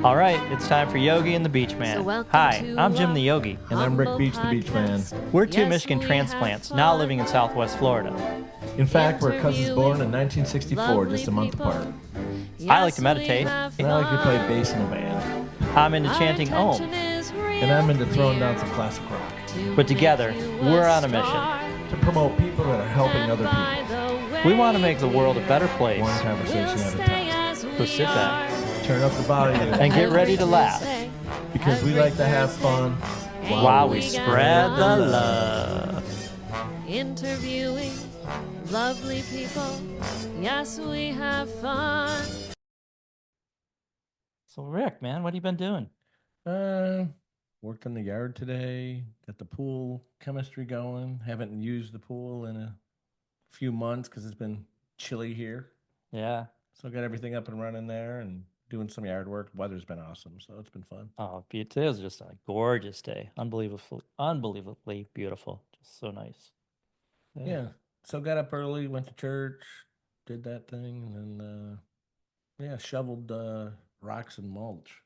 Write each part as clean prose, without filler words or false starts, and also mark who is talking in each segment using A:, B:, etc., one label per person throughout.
A: All right, it's time for Yogi and the BeachMan. Hi, I'm Jim the Yogi.
B: And I'm Rick Beach the BeachMan.
A: We're two Michigan transplants now living in Southwest Florida.
B: In fact, we're cousins born in 1964, just a month apart.
A: I like to meditate.
B: And I like to play bass in a band.
A: I'm into chanting Om.
B: And I'm into throwing down some classic rock.
A: But together, we're on a mission
B: to promote people that are helping other people.
A: We want to make the world a better place.
B: One conversation at a time.
A: So sit back,
B: turn up the volume,
A: and get ready to laugh.
B: Because we like to have fun
A: while we spread the love.
C: Interviewing lovely people, yes, we have fun.
A: So Rick, man, what have you been doing?
B: Worked in the yard today, got the pool chemistry going. Haven't used the pool in a few months because it's been chilly here.
A: Yeah.
B: So I got everything up and running there and doing some yard work. Weather's been awesome, so it's been fun.
A: Oh, today was just a gorgeous day. Unbelievably beautiful. Just so nice.
B: Yeah. So got up early, went to church, did that thing, and then shoveled rocks and mulch.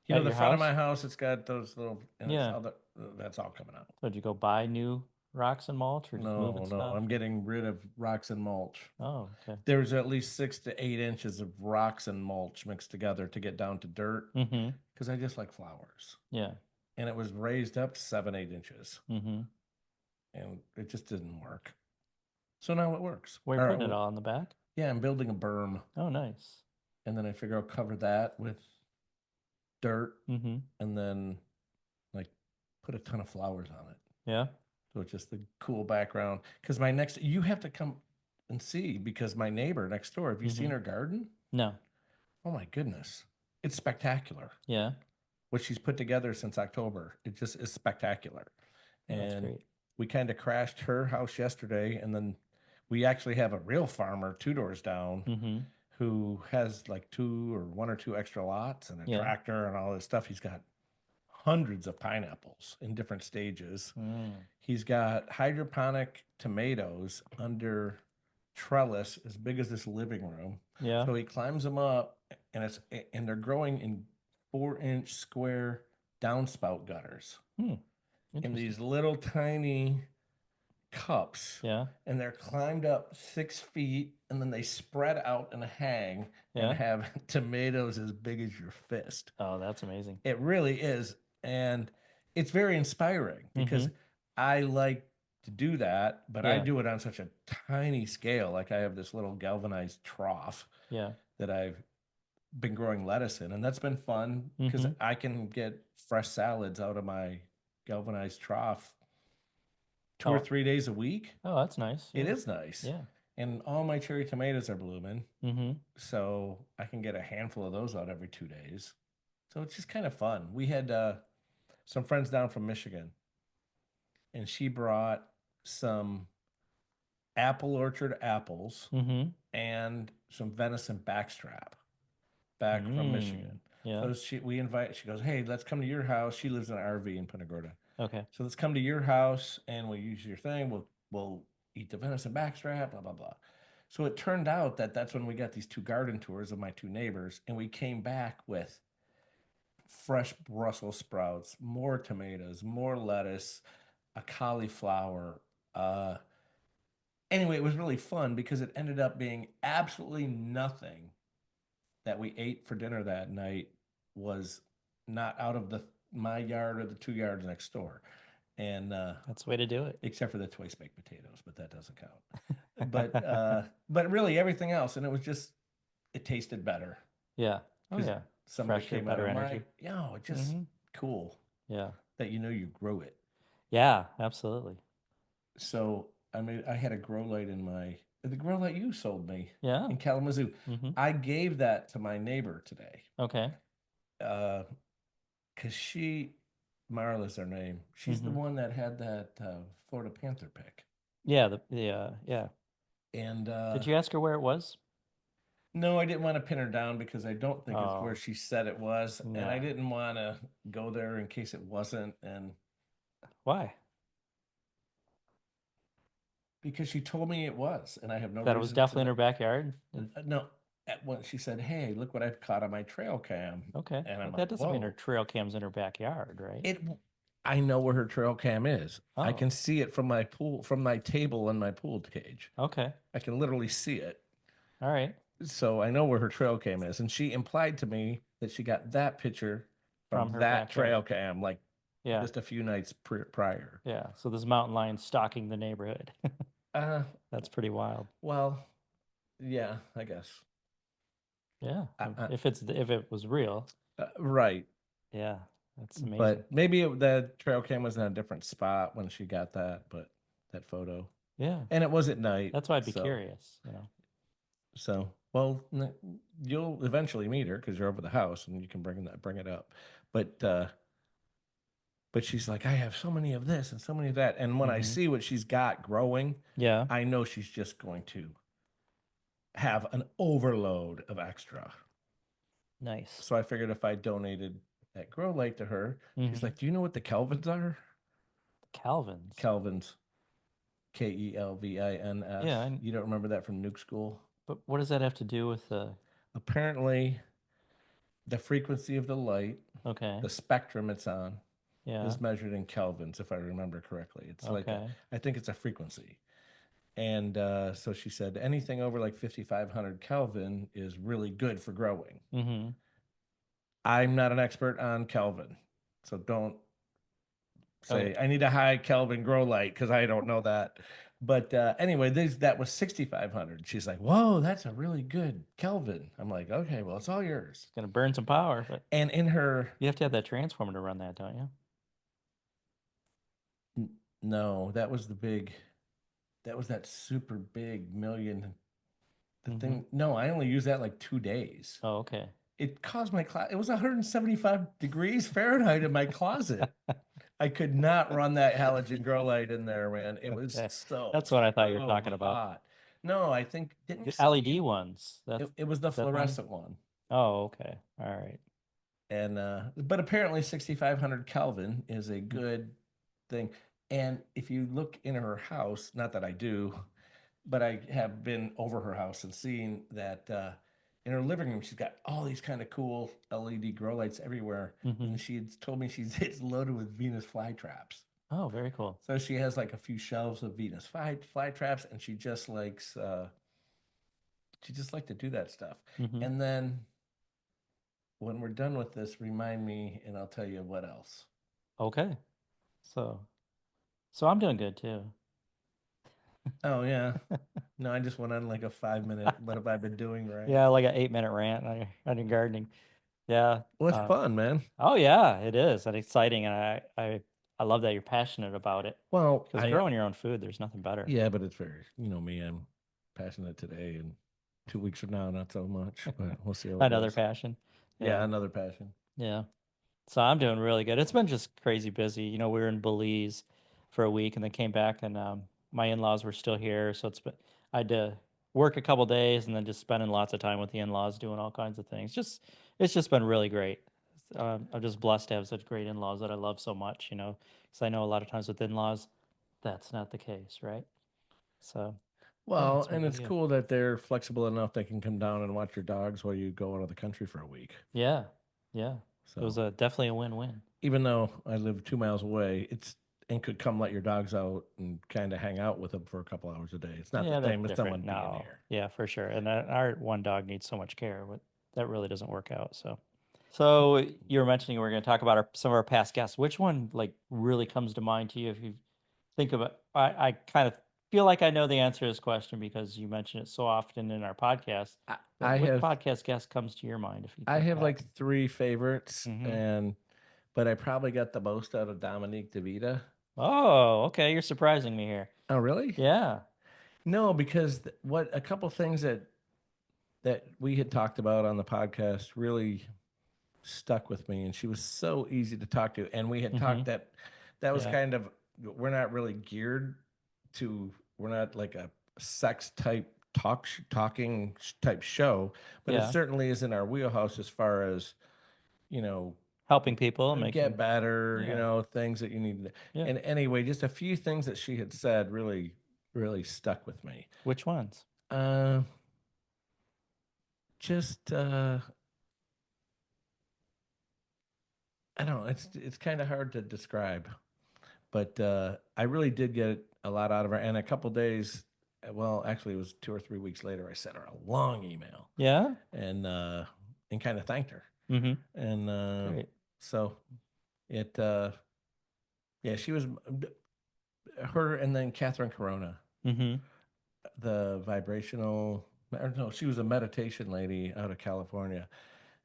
B: You know, the front of my house, it's got those little, that's all coming out.
A: So did you go buy new rocks and mulch, or just moving stuff?
B: I'm getting rid of rocks and mulch.
A: Oh, okay.
B: There's at least 6 to 8 inches of rocks and mulch mixed together to get down to dirt. Because I just like flowers.
A: Yeah.
B: And it was raised up 7, 8 inches.
A: And
B: it just didn't work. So now it works.
A: Where are you putting it all in the back?
B: Yeah, I'm building a berm.
A: Oh, nice.
B: And then I figure I'll cover that with dirt, and then like put a ton of flowers on it.
A: Yeah.
B: So it's just the cool background. Because you have to come and see, because my neighbor next door, have you seen her garden?
A: No.
B: Oh my goodness. It's spectacular.
A: Yeah.
B: What she's put together since October. It just is spectacular. And
A: that's great.
B: We kind of crashed her house yesterday, and then we actually have a real farmer 2 doors down who has like 1 or 2 extra lots and a tractor and all this stuff. He's got hundreds of pineapples in different stages. He's got hydroponic tomatoes under trellis as big as this living room.
A: Yeah.
B: So he climbs them up, and they're growing in 4-inch square downspout gutters. In these little tiny cups.
A: Yeah.
B: And they're climbed up 6 feet, and then they spread out and hang and have tomatoes as big as your fist.
A: Oh, that's amazing.
B: It really is. And it's very inspiring because I like to do that, but I do it on such a tiny scale. Like I have this little galvanized trough that I've been growing lettuce in, and that's been fun because I can get fresh salads out of my galvanized trough 2 or 3 days a week.
A: Oh, that's nice.
B: It is nice.
A: Yeah.
B: And all my cherry tomatoes are blooming. So I can get a handful of those out every 2 days. So it's just kind of fun. We had some friends down from Michigan, and she brought some apple orchard apples and some venison backstrap back from Michigan.
A: Yeah.
B: So she goes, hey, let's come to your house. She lives in an RV in Punta Gorda.
A: Okay.
B: So let's come to your house and we'll use your thing. We'll eat the venison backstrap, blah, blah, blah. So it turned out that that's when we got these 2 garden tours of my 2 neighbors, and we came back with fresh Brussels sprouts, more tomatoes, more lettuce, a cauliflower. Anyway, it was really fun because it ended up being absolutely nothing that we ate for dinner that night was not out of my yard or the 2 yards next door. And
A: that's the way to do it.
B: Except for the twice baked potatoes, but that doesn't count. But really everything else, and it tasted better.
A: Yeah. Oh yeah.
B: Somebody
A: Fresher,
B: came
A: better
B: out of
A: energy.
B: just cool.
A: Yeah.
B: That you grew it.
A: Yeah, absolutely.
B: So I had a grow light the grow light you sold me.
A: Yeah.
B: In Kalamazoo. I gave that to my neighbor today.
A: Okay.
B: Because Marla's her name. She's the one that had that Florida Panther pick.
A: Yeah. Yeah.
B: And
A: did you ask her where it was?
B: No, I didn't want to pin her down because I don't think it's where she said it was, and I didn't want to go there in case it wasn't. And
A: why?
B: Because she told me it was, and I have no.
A: That it was definitely in her backyard.
B: No, when she said, "Hey, look what I've caught on my trail cam."
A: Okay.
B: And I'm
A: But
B: like,
A: that doesn't mean her
B: "Whoa."
A: trail cam's in her backyard, right?
B: I know where her trail cam is. I
A: Oh,
B: can see it from my table in my pool cage.
A: okay.
B: I can literally see it.
A: All right.
B: So I know where her trail cam is. And she implied to me that she got that picture
A: From
B: from
A: her
B: that
A: backyard.
B: trail cam, like
A: Yeah.
B: just a few nights prior.
A: Yeah. So this mountain lion stalking the neighborhood. That's pretty wild.
B: Well, yeah, I guess.
A: Yeah. If it was real.
B: Right.
A: Yeah. That's amazing.
B: But maybe the trail cam was in a different spot when she got that photo.
A: Yeah.
B: And it was at night.
A: That's why I'd be curious,
B: So, well, you'll eventually meet her because you're over the house and you can bring it up. But she's like, I have so many of this and so many of that. And when I see what she's got growing, I know she's just going to have an overload of extra.
A: Nice.
B: So I figured if I donated that grow light to her, she's like, do you know what the Kelvins are?
A: Kelvins?
B: Kelvins. Kelvins.
A: Yeah.
B: You don't remember that from nuke school?
A: But what does that have to do with the...
B: Apparently, the frequency of the light, the spectrum it's on, is measured in kelvins, if I remember correctly. It's like, I think it's a frequency. And so she said anything over like 5,500 Kelvin is really good for growing. I'm not an expert on Kelvin, so don't say I need a high Kelvin grow light because I don't know that. But anyway, that was 6,500. She's like, whoa, that's a really good Kelvin. I'm like, okay, well, it's all yours.
A: It's going to burn some power. But
B: and in her...
A: You have to have that transformer to run that, don't
B: you? No, that was that super big million thing. No, I only used that like 2 days.
A: Oh, okay.
B: It caused it was 175 degrees Fahrenheit in my closet. I could not run that halogen grow light in there, man. It was so...
A: That's what I thought you were talking about.
B: No, I think...
A: The LED ones.
B: It was the fluorescent one.
A: Oh, okay. All right.
B: And but apparently 6,500 Kelvin is a good thing. And if you look in her house, not that I do, but I have been over her house and seen that in her living room, she's got all these kind of cool LED grow lights everywhere. And she told me it's loaded with Venus flytraps.
A: Oh, very cool.
B: So she has like a few shelves of Venus flytraps, and she just likes to do that stuff. And then when we're done with this, remind me and I'll tell you what else.
A: Okay. So I'm doing good too.
B: Oh, yeah. No, I just went on like a 5-minute, what have I been doing, right?
A: Yeah, like an 8-minute rant on your gardening. Yeah.
B: Well, it's fun, man.
A: Oh, yeah, it is. And exciting. And I love that you're passionate about it.
B: Well,
A: because growing your own food, there's nothing better.
B: Yeah, but it's very, me, I'm passionate today, and 2 weeks from now, not so much, but we'll see how it
A: Another
B: goes.
A: passion.
B: Yeah, another passion.
A: Yeah. So I'm doing really good. It's been just crazy busy. We were in Belize for a week and then came back, and my in-laws were still here. So I had to work a couple days and then just spending lots of time with the in-laws doing all kinds of things. It's just been really great. I'm just blessed to have such great in-laws that I love so much, because I know a lot of times with in-laws, that's not the case, right? So,
B: well, and it's cool that they're flexible enough they can come down and watch your dogs while you go out of the country for a week.
A: Yeah, yeah. So it was definitely a win-win.
B: Even though I live 2 miles away, and could come let your dogs out and kind of hang out with them for a couple hours a day. It's not the same as someone being here.
A: Yeah, for sure. And our one dog needs so much care, but that really doesn't work out. So you were mentioning we're going to talk about some of our past guests. Which one really comes to mind to you if you think about? I kind of feel like I know the answer to this question because you mention it so often in our podcast. Which podcast guest comes to your mind?
B: I have like 3 favorites, but I probably got the most out of Dominique DeVita.
A: Oh, okay. You're surprising me here.
B: Oh, really?
A: Yeah.
B: No, because a couple things that we had talked about on the podcast really stuck with me, and she was so easy to talk to, and we had talked that was kind of, we're not really geared to, we're not like a sex type talking type show, but it certainly is in our wheelhouse as far as
A: helping people and
B: get better, things that you need. And anyway, just a few things that she had said really, really stuck with me.
A: Which ones?
B: just I don't know. It's kind of hard to describe, but I really did get a lot out of her. And a couple days, well, actually, it was 2 or 3 weeks later. I sent her a long email.
A: Yeah.
B: And kind of thanked her.
A: Mm-hmm.
B: And
A: Great.
B: so it yeah, she was her, and then Catherine Corona,
A: Mm-hmm.
B: the vibrational. No, she was a meditation lady out of California,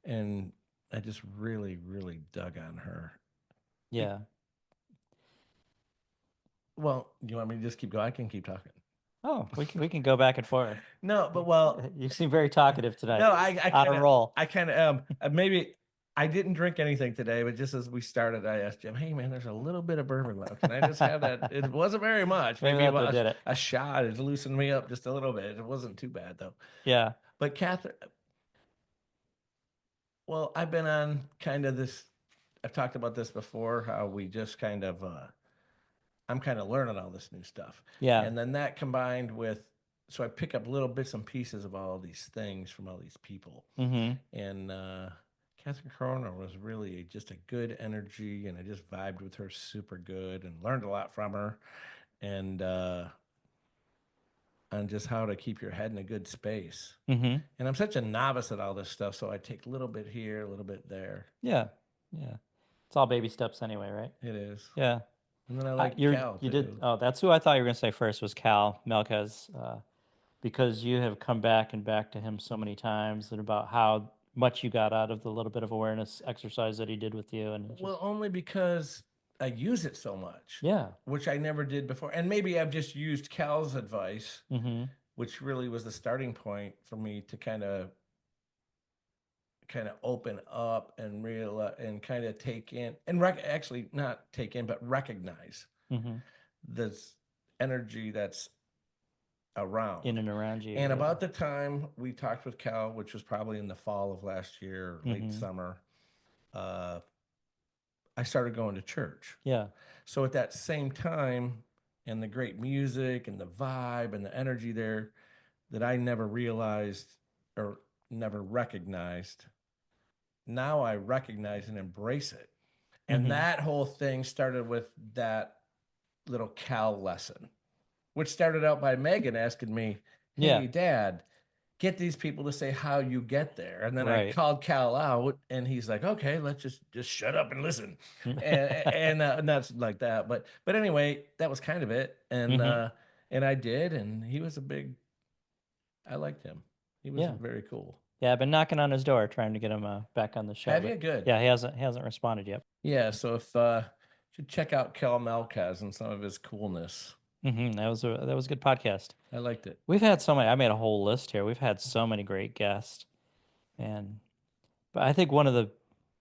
B: and I just really, really dug on her.
A: Yeah.
B: Well, you want me to just keep going? I can keep talking.
A: Oh, we can go back and forth.
B: No, but well,
A: You seem very talkative tonight.
B: no,
A: On a roll.
B: I kind of maybe I didn't drink anything today, but just as we started, I asked Jim, "Hey man, there's a little bit of bourbon left. Can I just have that?" It wasn't very much.
A: Maybe that did it.
B: A shot. It loosened me up just a little bit. It wasn't too bad though.
A: Yeah.
B: But Catherine, well, I've been on kind of this. I've talked about this before. How we just kind of I'm kind of learning all this new stuff.
A: Yeah.
B: And then that combined with, so I pick up little bits and pieces of all these things from all these people.
A: Mm-hmm.
B: And Catherine Corona was really just a good energy, and I just vibed with her super good and learned a lot from her. And on just how to keep your head in a good space.
A: Mm-hmm.
B: And I'm such a novice at all this stuff, so I take a little bit here, a little bit there.
A: Yeah. Yeah. It's all baby steps anyway, right?
B: It is.
A: Yeah.
B: And then I like Cal too.
A: You did. Oh, that's who I thought you were going to say first was Cal Melquez, because you have come back and back to him so many times and about how much you got out of the little bit of awareness exercise that he did with you. And
B: well, only because I use it so much.
A: Yeah.
B: Which I never did before. And maybe I've just used Cal's advice,
A: mm-hmm.
B: which really was the starting point for me to kind of open up and realize and kind of take in and actually not take in, but recognize
A: mm-hmm.
B: this energy that's around
A: in and around you.
B: And yeah. About the time we talked with Cal, which was probably in the fall of last year, late
A: mm-hmm.
B: summer, I started going to church.
A: Yeah.
B: So at that same time, and the great music and the vibe and the energy there that I never realized or never recognized, now I recognize and embrace it. And
A: mm-hmm.
B: that whole thing started with that little Cal lesson, which started out by Megan asking me, "Hey, Dad, get these people to say how you get there." And then I called Cal out, and he's like, "Okay, let's just shut up and listen." and not like that, but anyway, that was kind of it. And mm-hmm. And I did, and he was I liked him. He was very cool.
A: Yeah, I've been knocking on his door trying to get him back on the show.
B: Have you? Good.
A: Yeah, he hasn't responded yet.
B: Yeah, so if should check out Cal Melquez and some of his coolness.
A: Mm-hmm. That was a good podcast.
B: I liked it.
A: We've had so many. I made a whole list here. We've had so many great guests, but I think one of the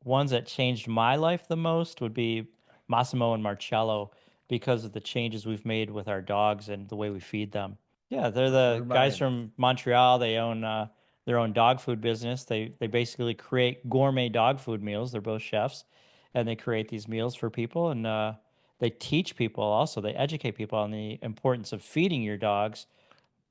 A: ones that changed my life the most would be Massimo and Marcello, because of the changes we've made with our dogs and the way we feed them. Yeah, they're the guys from Montreal. They own their own dog food business. They basically create gourmet dog food meals. They're both chefs, and they create these meals for people, and they teach people also. They educate people on the importance of feeding your dogs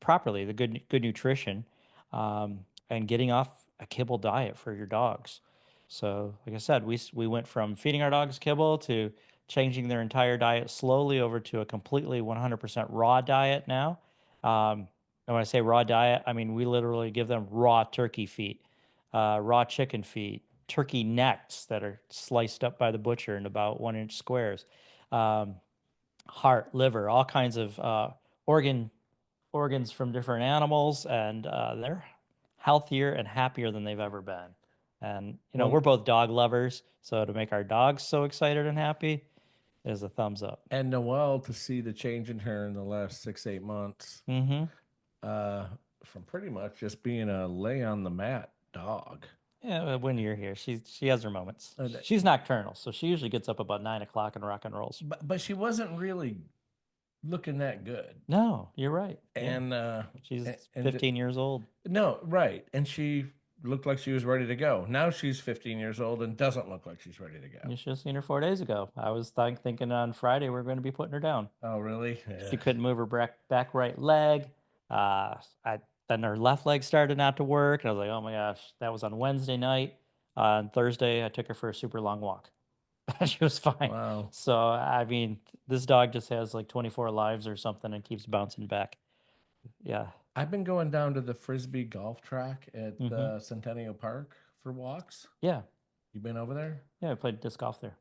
A: properly, the good nutrition, and getting off a kibble diet for your dogs. So, like I said, we went from feeding our dogs kibble to changing their entire diet slowly over to a completely 100% raw diet now. And when I say raw diet, I mean we literally give them raw turkey feet, raw chicken feet, turkey necks that are sliced up by the butcher in about 1-inch squares, heart, liver, all kinds of organs from different animals, and they're healthier and happier than they've ever been. And we're both dog lovers, so to make our dogs so excited and happy is a thumbs up.
B: And Noelle, to see the change in her in the last 6-8 months,
A: mm-hmm.
B: From pretty much just being a lay on the mat dog.
A: Yeah, when you're here, she has her moments. She's nocturnal, so she usually gets up about 9 o'clock and rock and rolls.
B: But she wasn't really looking that good.
A: No, you're right.
B: And
A: she's 15 years old.
B: No, right. And she looked like she was ready to go. Now she's 15 years old and doesn't look like she's ready to go.
A: You should have seen her 4 days ago. I was thinking on Friday we're going to be putting her down.
B: Oh, really? Yeah.
A: She couldn't move her back right leg. I then her left leg started not to work. And I was like, oh my gosh, that was on Wednesday night. On Thursday, I took her for a super long walk. She was fine.
B: Wow.
A: So, I mean, this dog just has like 24 lives or something and keeps bouncing back. Yeah.
B: I've been going down to the Frisbee golf track at Centennial Park for walks.
A: Yeah.
B: You been over there?
A: Yeah, I played disc golf there.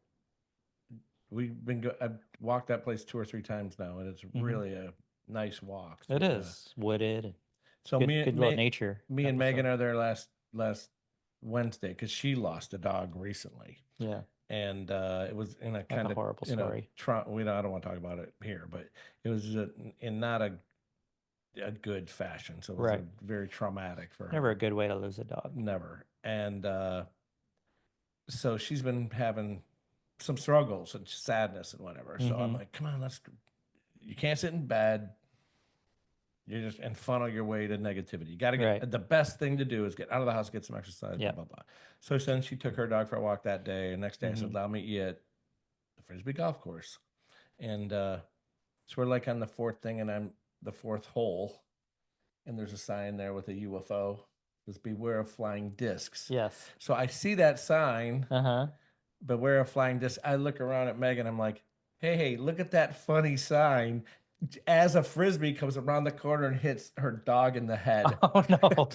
B: I've walked that place 2 or 3 times now, and it's really a nice walk.
A: It is wooded.
B: So
A: good little nature.
B: Me and Megan are there last Wednesday because she lost a dog recently.
A: Yeah.
B: And it was in a kind of
A: horrible story.
B: I don't want to talk about it here, but it was in not a good fashion. So it was very traumatic for her.
A: Never a good way to lose a dog.
B: Never. And so she's been having some struggles and sadness and whatever. So I'm like, come on, you can't sit in bed. You're just and funnel your way to negativity. You got to get the best thing to do is get out of the house, get some exercise, blah, blah, blah. So then she took her dog for a walk that day. And next day I said, I'll meet you at the Frisbee golf course. And so we're like on the 4th thing and I'm the 4th hole. And there's a sign there with a UFO. It says, beware of flying discs.
A: Yes.
B: So I see that sign, beware of flying discs. I look around at Megan. I'm like, hey, look at that funny sign. As a Frisbee comes around the corner and hits her dog in the head.
A: Oh, no.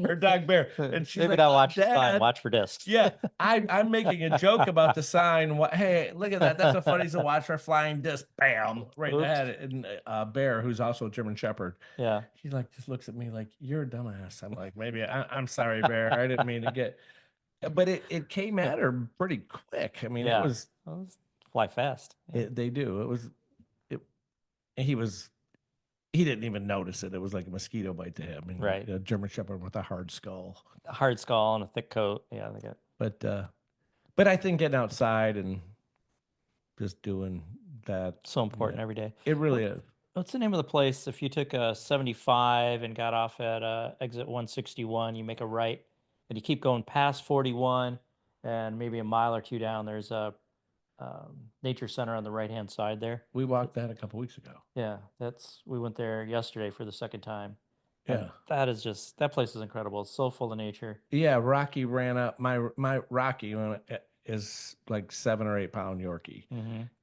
B: Her dog Bear. And she's
A: maybe
B: like,
A: not watch the sign, watch for discs.
B: Yeah, I'm making a joke about the sign. Hey, look at that. That's so funny to watch for flying disc. Bam, right in the head. And Bear, who's also a German Shepherd.
A: Yeah.
B: He just looks at me like, you're a dumbass. I'm like, maybe I'm sorry, Bear. I didn't mean to get. But it came at her pretty quick. I mean, it was
A: fly fast.
B: They do. It was. He didn't even notice it. It was like a mosquito bite to him. And,
A: right.
B: A German Shepherd with a hard skull.
A: A hard skull and a thick coat. Yeah, they got.
B: But I think getting outside and just doing that
A: so important every day.
B: It really is.
A: What's the name of the place? If you took a 75 and got off at exit 161, you make a right, and you keep going past 41, and maybe a mile or two down, there's a nature center on the right hand side there.
B: We walked that a couple weeks ago.
A: Yeah, we went there yesterday for the 2nd time.
B: Yeah,
A: that place is incredible. It's so full of nature.
B: Yeah, Rocky ran up my Rocky is like 7 or 8 pound Yorkie,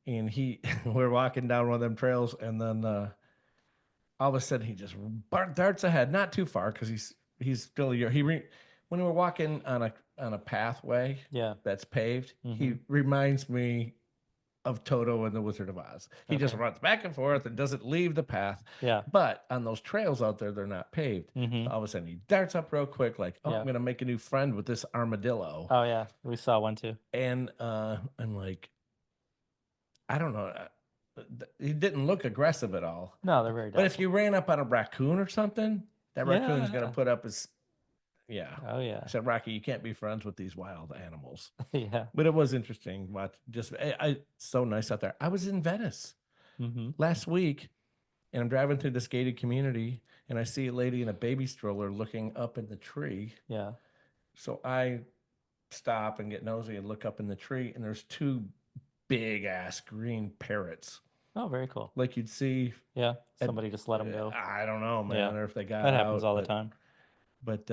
B: and we're walking down one of them trails, and then all of a sudden he just darts ahead, not too far because he's still when we're walking on a pathway that's paved, he reminds me of Toto and the Wizard of Oz. He just runs back and forth and doesn't leave the path.
A: Yeah.
B: But on those trails out there, they're not paved. So all of a sudden he darts up real quick, like, I'm going to make a new friend with this armadillo.
A: Oh, yeah. We saw one too.
B: And I'm like, I don't know. He didn't look aggressive at all.
A: No, they're very docile.
B: But if you ran up on a raccoon or something, that raccoon's going to put up his... Yeah.
A: Oh, yeah.
B: I said, Rocky, you can't be friends with these wild animals.
A: Yeah.
B: But it was interesting. So nice out there. I was in Venice last week, and I'm driving through this gated community, and I see a lady in a baby stroller looking up in the tree.
A: Yeah.
B: So I stop and get nosy and look up in the tree, and there's 2 big-ass green parrots.
A: Oh, very cool.
B: Like you'd see.
A: Yeah. Somebody just let them go.
B: I don't know, man, or if they got
A: that happens
B: out,
A: all the time.
B: But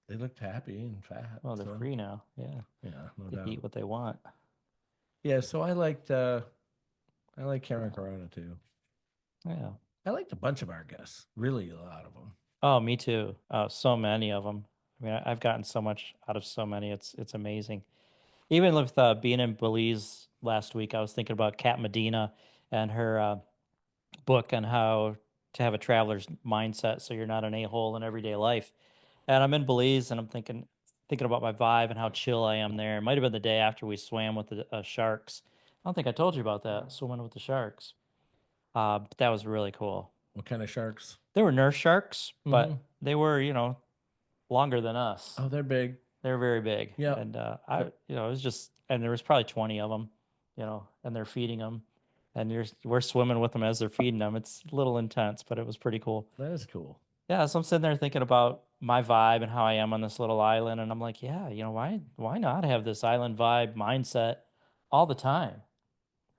B: they looked happy and fat.
A: Well, they're free now. Yeah.
B: Yeah, no
A: they
B: doubt.
A: eat what they want.
B: Yeah, so I like Karen Corona too.
A: Yeah.
B: I liked a bunch of our guests. Really, a lot of them.
A: Oh, me too. So many of them. I mean, I've gotten so much out of so many. It's amazing. Even with being in Belize last week, I was thinking about Kat Medina and her book on how to have a traveler's mindset so you're not an a-hole in everyday life. And I'm in Belize and I'm thinking about my vibe and how chill I am there. It might have been the day after we swam with the sharks. I don't think I told you about that, swimming with the sharks. But that was really cool.
B: What kind of sharks?
A: They were nurse sharks, but they were, longer than us.
B: Oh, they're big.
A: They're very big.
B: Yeah.
A: And it was just, and there was probably 20 of them, and they're feeding them. And we're swimming with them as they're feeding them. It's a little intense, but it was pretty cool.
B: That is cool.
A: Yeah, so I'm sitting there thinking about my vibe and how I am on this little island, and I'm like, yeah, why not have this island vibe mindset all the time,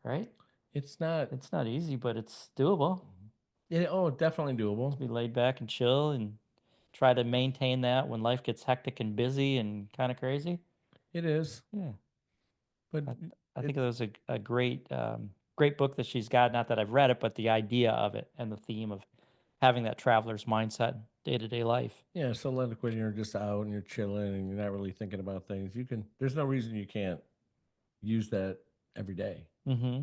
A: right?
B: It's not
A: easy, but it's doable.
B: Oh, definitely doable.
A: Be laid back and chill and try to maintain that when life gets hectic and busy and kind of crazy.
B: It is,
A: Yeah.
B: but
A: I, I
B: it
A: think it was a great great book that she's got. Not that I've read it, but the idea of it and the theme of having that traveler's mindset day to day life.
B: yeah. So like when you're just out and you're chilling and you're not really thinking about things, you can. There's no reason you can't use that every day.
A: Mm-hmm.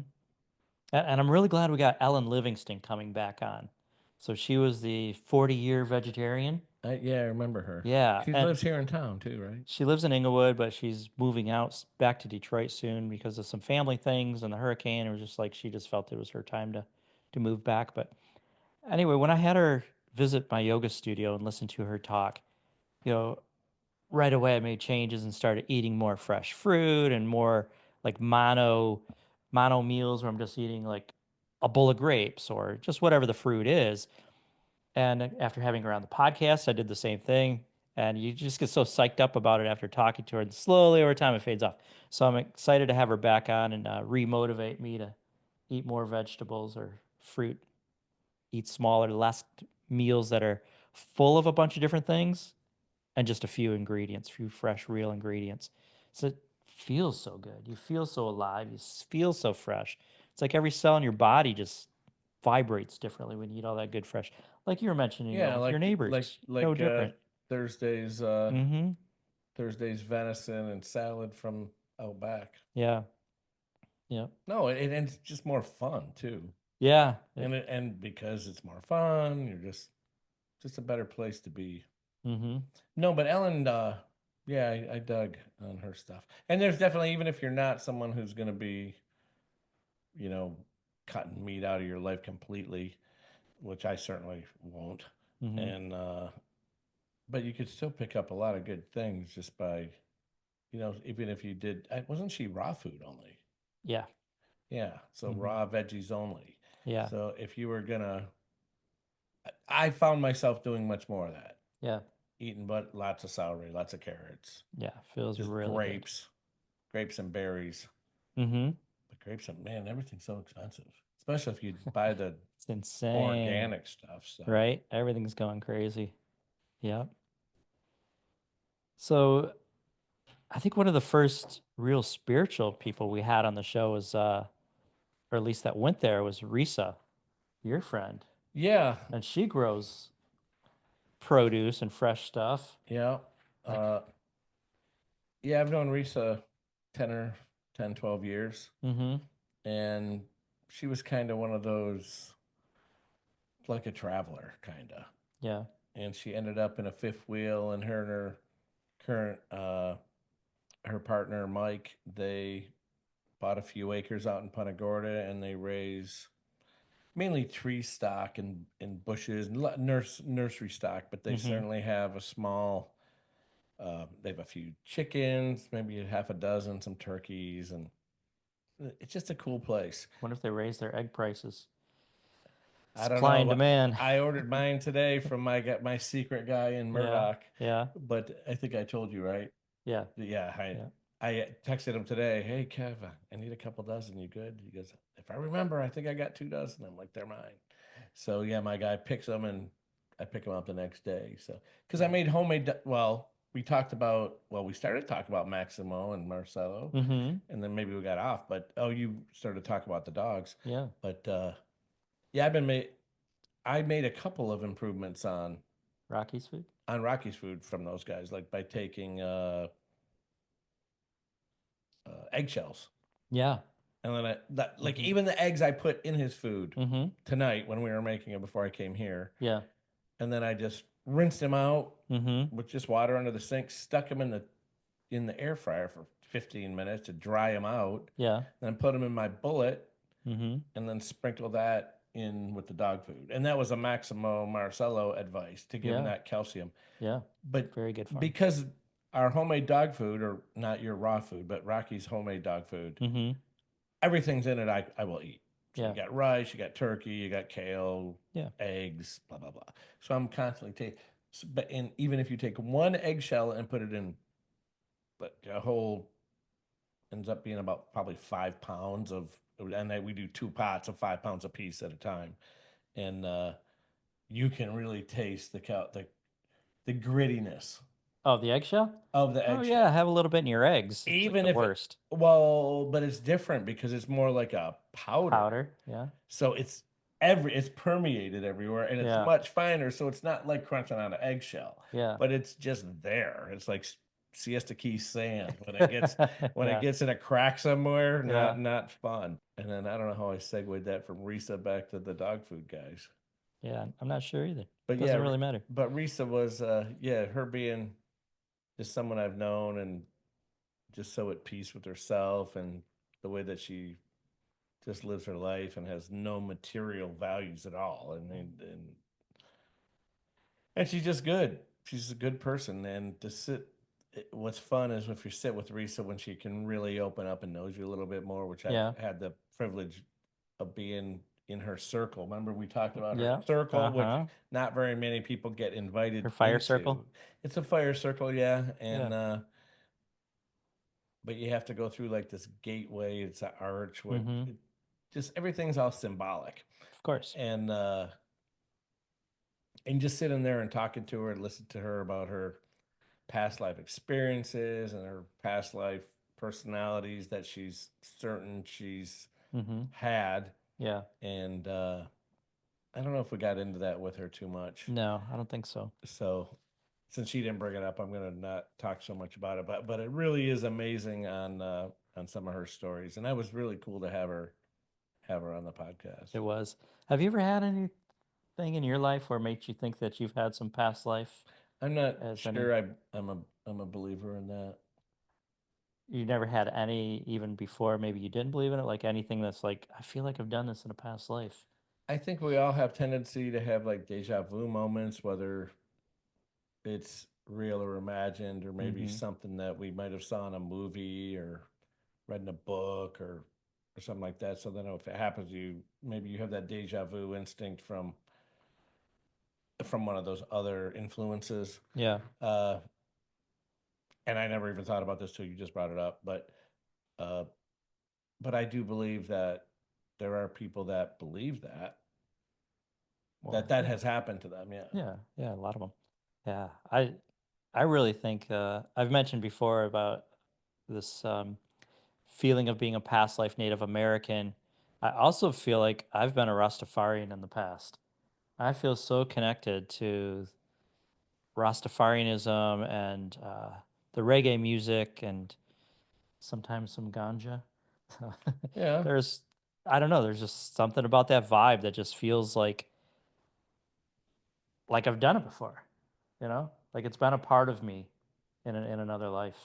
A: And I'm really glad we got Ellen Livingston coming back on. So she was the 40-year vegetarian.
B: Yeah, I remember her.
A: Yeah,
B: She
A: and
B: lives here in town too, right?
A: she lives in Inglewood, but she's moving out back to Detroit soon because of some family things and the hurricane. It was just like she just felt it was her time to move back. But anyway, when I had her visit my yoga studio and listen to her talk, you know, right away I made changes and started eating more fresh fruit and more like mono meals where I'm just eating like a bowl of grapes or just whatever the fruit is. And after having her on the podcast, I did the same thing. And you just get so psyched up about it after talking to her. And slowly over time, it fades off. So I'm excited to have her back on and re-motivate me to eat more vegetables or fruit, eat smaller, less meals that are full of a bunch of different things and just a few ingredients, few fresh, real ingredients. So it feels so good. You feel so alive. Feel so fresh. It's like every cell in your body just vibrates differently when you eat all that good fresh. Like you were mentioning,
B: Yeah,
A: with your neighbors, no different.
B: Thursday's
A: Mm-hmm.
B: Thursday's venison and salad from out back.
A: Yeah. Yeah.
B: No, and it's just more fun too.
A: Yeah.
B: And because it's more fun, you're just a better place to be.
A: Mm-hmm.
B: No, but Ellen, yeah, I dug on her stuff. And there's definitely, even if you're not someone who's going to be, you know, cutting meat out of your life completely, which I certainly won't.
A: Mm-hmm.
B: And but you could still pick up a lot of good things just by, even if you did. Wasn't she raw food only?
A: Yeah.
B: Yeah, so
A: Mm-hmm.
B: raw veggies only.
A: Yeah.
B: So if you were gonna, I found myself doing much more of that.
A: Yeah.
B: Eating but lots of celery, lots of carrots,
A: Yeah. Feels
B: just
A: really good.
B: grapes and berries.
A: Mm-hmm.
B: But grapes and man, everything's so expensive, especially if you buy the
A: It's insane.
B: organic stuff. So
A: Right? Everything's going crazy. Yeah. So I think one of the first real spiritual people we had on the show was, or at least that went there, was Risa, your friend,
B: yeah,
A: and she grows produce and fresh stuff.
B: yeah,
A: Like,
B: uh, yeah. I've known Risa 12 years,
A: mm-hmm.
B: and she was kind of one of those, like a traveler, kind of.
A: Yeah.
B: And she ended up in a fifth wheel, and her current her partner Mike, they bought a few acres out in Punta Gorda, and they raise mainly tree stock and bushes and nursery stock, but they
A: Mm-hmm.
B: certainly have a small. They have a few chickens, maybe a half a dozen, some turkeys, and it's just a cool place.
A: Wonder if they raise their egg prices.
B: I don't
A: Supply
B: know,
A: and
B: but
A: demand.
B: I ordered mine today from my secret guy in
A: Yeah.
B: Murdoch,
A: Yeah.
B: but I think I told you, right?
A: Yeah.
B: Yeah,
A: Yeah.
B: I texted him today. Hey, Kev, I need a couple dozen. You good? He goes, if I remember, I think I got 2 dozen. I'm like, they're mine. So yeah, my guy picks them and I pick them up the next day. So because I made homemade. Well, we started talking about Maximo and Marcelo,
A: Mm-hmm.
B: and then maybe we got off. But you started talking about the dogs.
A: Yeah.
B: But yeah, I made a couple of improvements
A: Rocky's food.
B: on Rocky's food from those guys, like by taking eggshells.
A: Yeah.
B: And then like
A: Mm-hmm.
B: even the eggs I put in his food
A: Mm-hmm.
B: tonight when we were making it before I came here.
A: Yeah.
B: And then I just rinsed them out
A: Mm-hmm.
B: with just water under the sink, stuck them in the air fryer for 15 minutes to dry them out,
A: Yeah.
B: then put them in my bullet,
A: Mm-hmm.
B: and then sprinkle that in with the dog food. And that was a Maximo Marcello advice to give them
A: Yeah.
B: that calcium.
A: Yeah.
B: But
A: Very good farm.
B: because our homemade dog food, or not your raw food, but Rocky's homemade dog food,
A: Mm-hmm.
B: everything's in it I will eat. So
A: Yeah.
B: you got rice, you got turkey, you got kale,
A: Yeah.
B: eggs, blah blah blah. So I'm constantly taking. But even if you take one eggshell and put it in, but a whole ends up being about probably 5 pounds of, and then we do 2 pots of 5 pounds a piece at a time, and you can really taste the grittiness
A: Oh, the eggshell?
B: of the
A: Oh yeah,
B: eggshell.
A: have a little bit in your eggs. It's like
B: Even
A: the
B: if
A: worst.
B: well, but it's different because it's more like a powder.
A: Powder, yeah.
B: So it's permeated everywhere and it's
A: Yeah.
B: much finer. So it's not like crunching on an eggshell,
A: Yeah.
B: but it's just there. It's like Siesta Key sand when it gets
A: Yeah.
B: in a crack somewhere,
A: Yeah.
B: not fun. And then I don't know how I segued that from Risa back to the dog food guys.
A: Yeah. I'm not sure either.
B: But
A: Doesn't
B: yeah,
A: really matter.
B: but Risa was yeah, her being just someone I've known and just so at peace with herself and the way that she just lives her life and has no material values at all. And she's just good. She's a good person. And to sit, what's fun is if you sit with Risa when she can really open up and knows you a little bit more, which I've
A: Yeah.
B: had the privilege of being in her circle. Remember, we talked about her
A: Yeah.
B: circle, which
A: Uh-huh.
B: not very many people get
A: Her
B: invited
A: fire
B: into.
A: circle.
B: It's a fire circle, yeah.
A: Yeah.
B: But you have to go through like this gateway. It's an arch where
A: Mm-hmm.
B: just everything's all symbolic.
A: Of course.
B: And just sitting there and talking to her and listen to her about her past life experiences and her past life personalities that she's certain she's had.
A: Yeah.
B: And I don't know if we got into that with her too much.
A: No, I don't think so.
B: So since she didn't bring it up, I'm going to not talk so much about it. But it really is amazing on some of her stories, and that was really cool to have her on the podcast.
A: It was. Have you ever had anything in your life where it makes you think that you've had some past life?
B: I'm not
A: As any,
B: sure. I'm a believer in that.
A: you never had any even before maybe you didn't believe in it, like anything that's like, I feel like I've done this in a past life.
B: I think we all have tendency to have like deja vu moments, whether it's real or imagined, or maybe something that we might have saw in a movie or read in a book or something like that. So then if it happens to you, maybe you have that deja vu instinct from one of those other influences.
A: Yeah.
B: And I never even thought about this till you just brought it up, uh, but I do believe that there are people that believe that
A: Well,
B: that has happened to them. Yeah.
A: yeah, yeah, a lot of them. Yeah, I really think I've mentioned before about this feeling of being a past life Native American. I also feel like I've been a Rastafarian in the past. I feel so connected to Rastafarianism and the reggae music and sometimes some ganja.
B: Yeah.
A: There's, I don't know, there's just something about that vibe that just feels like I've done it before, like it's been a part of me in another life.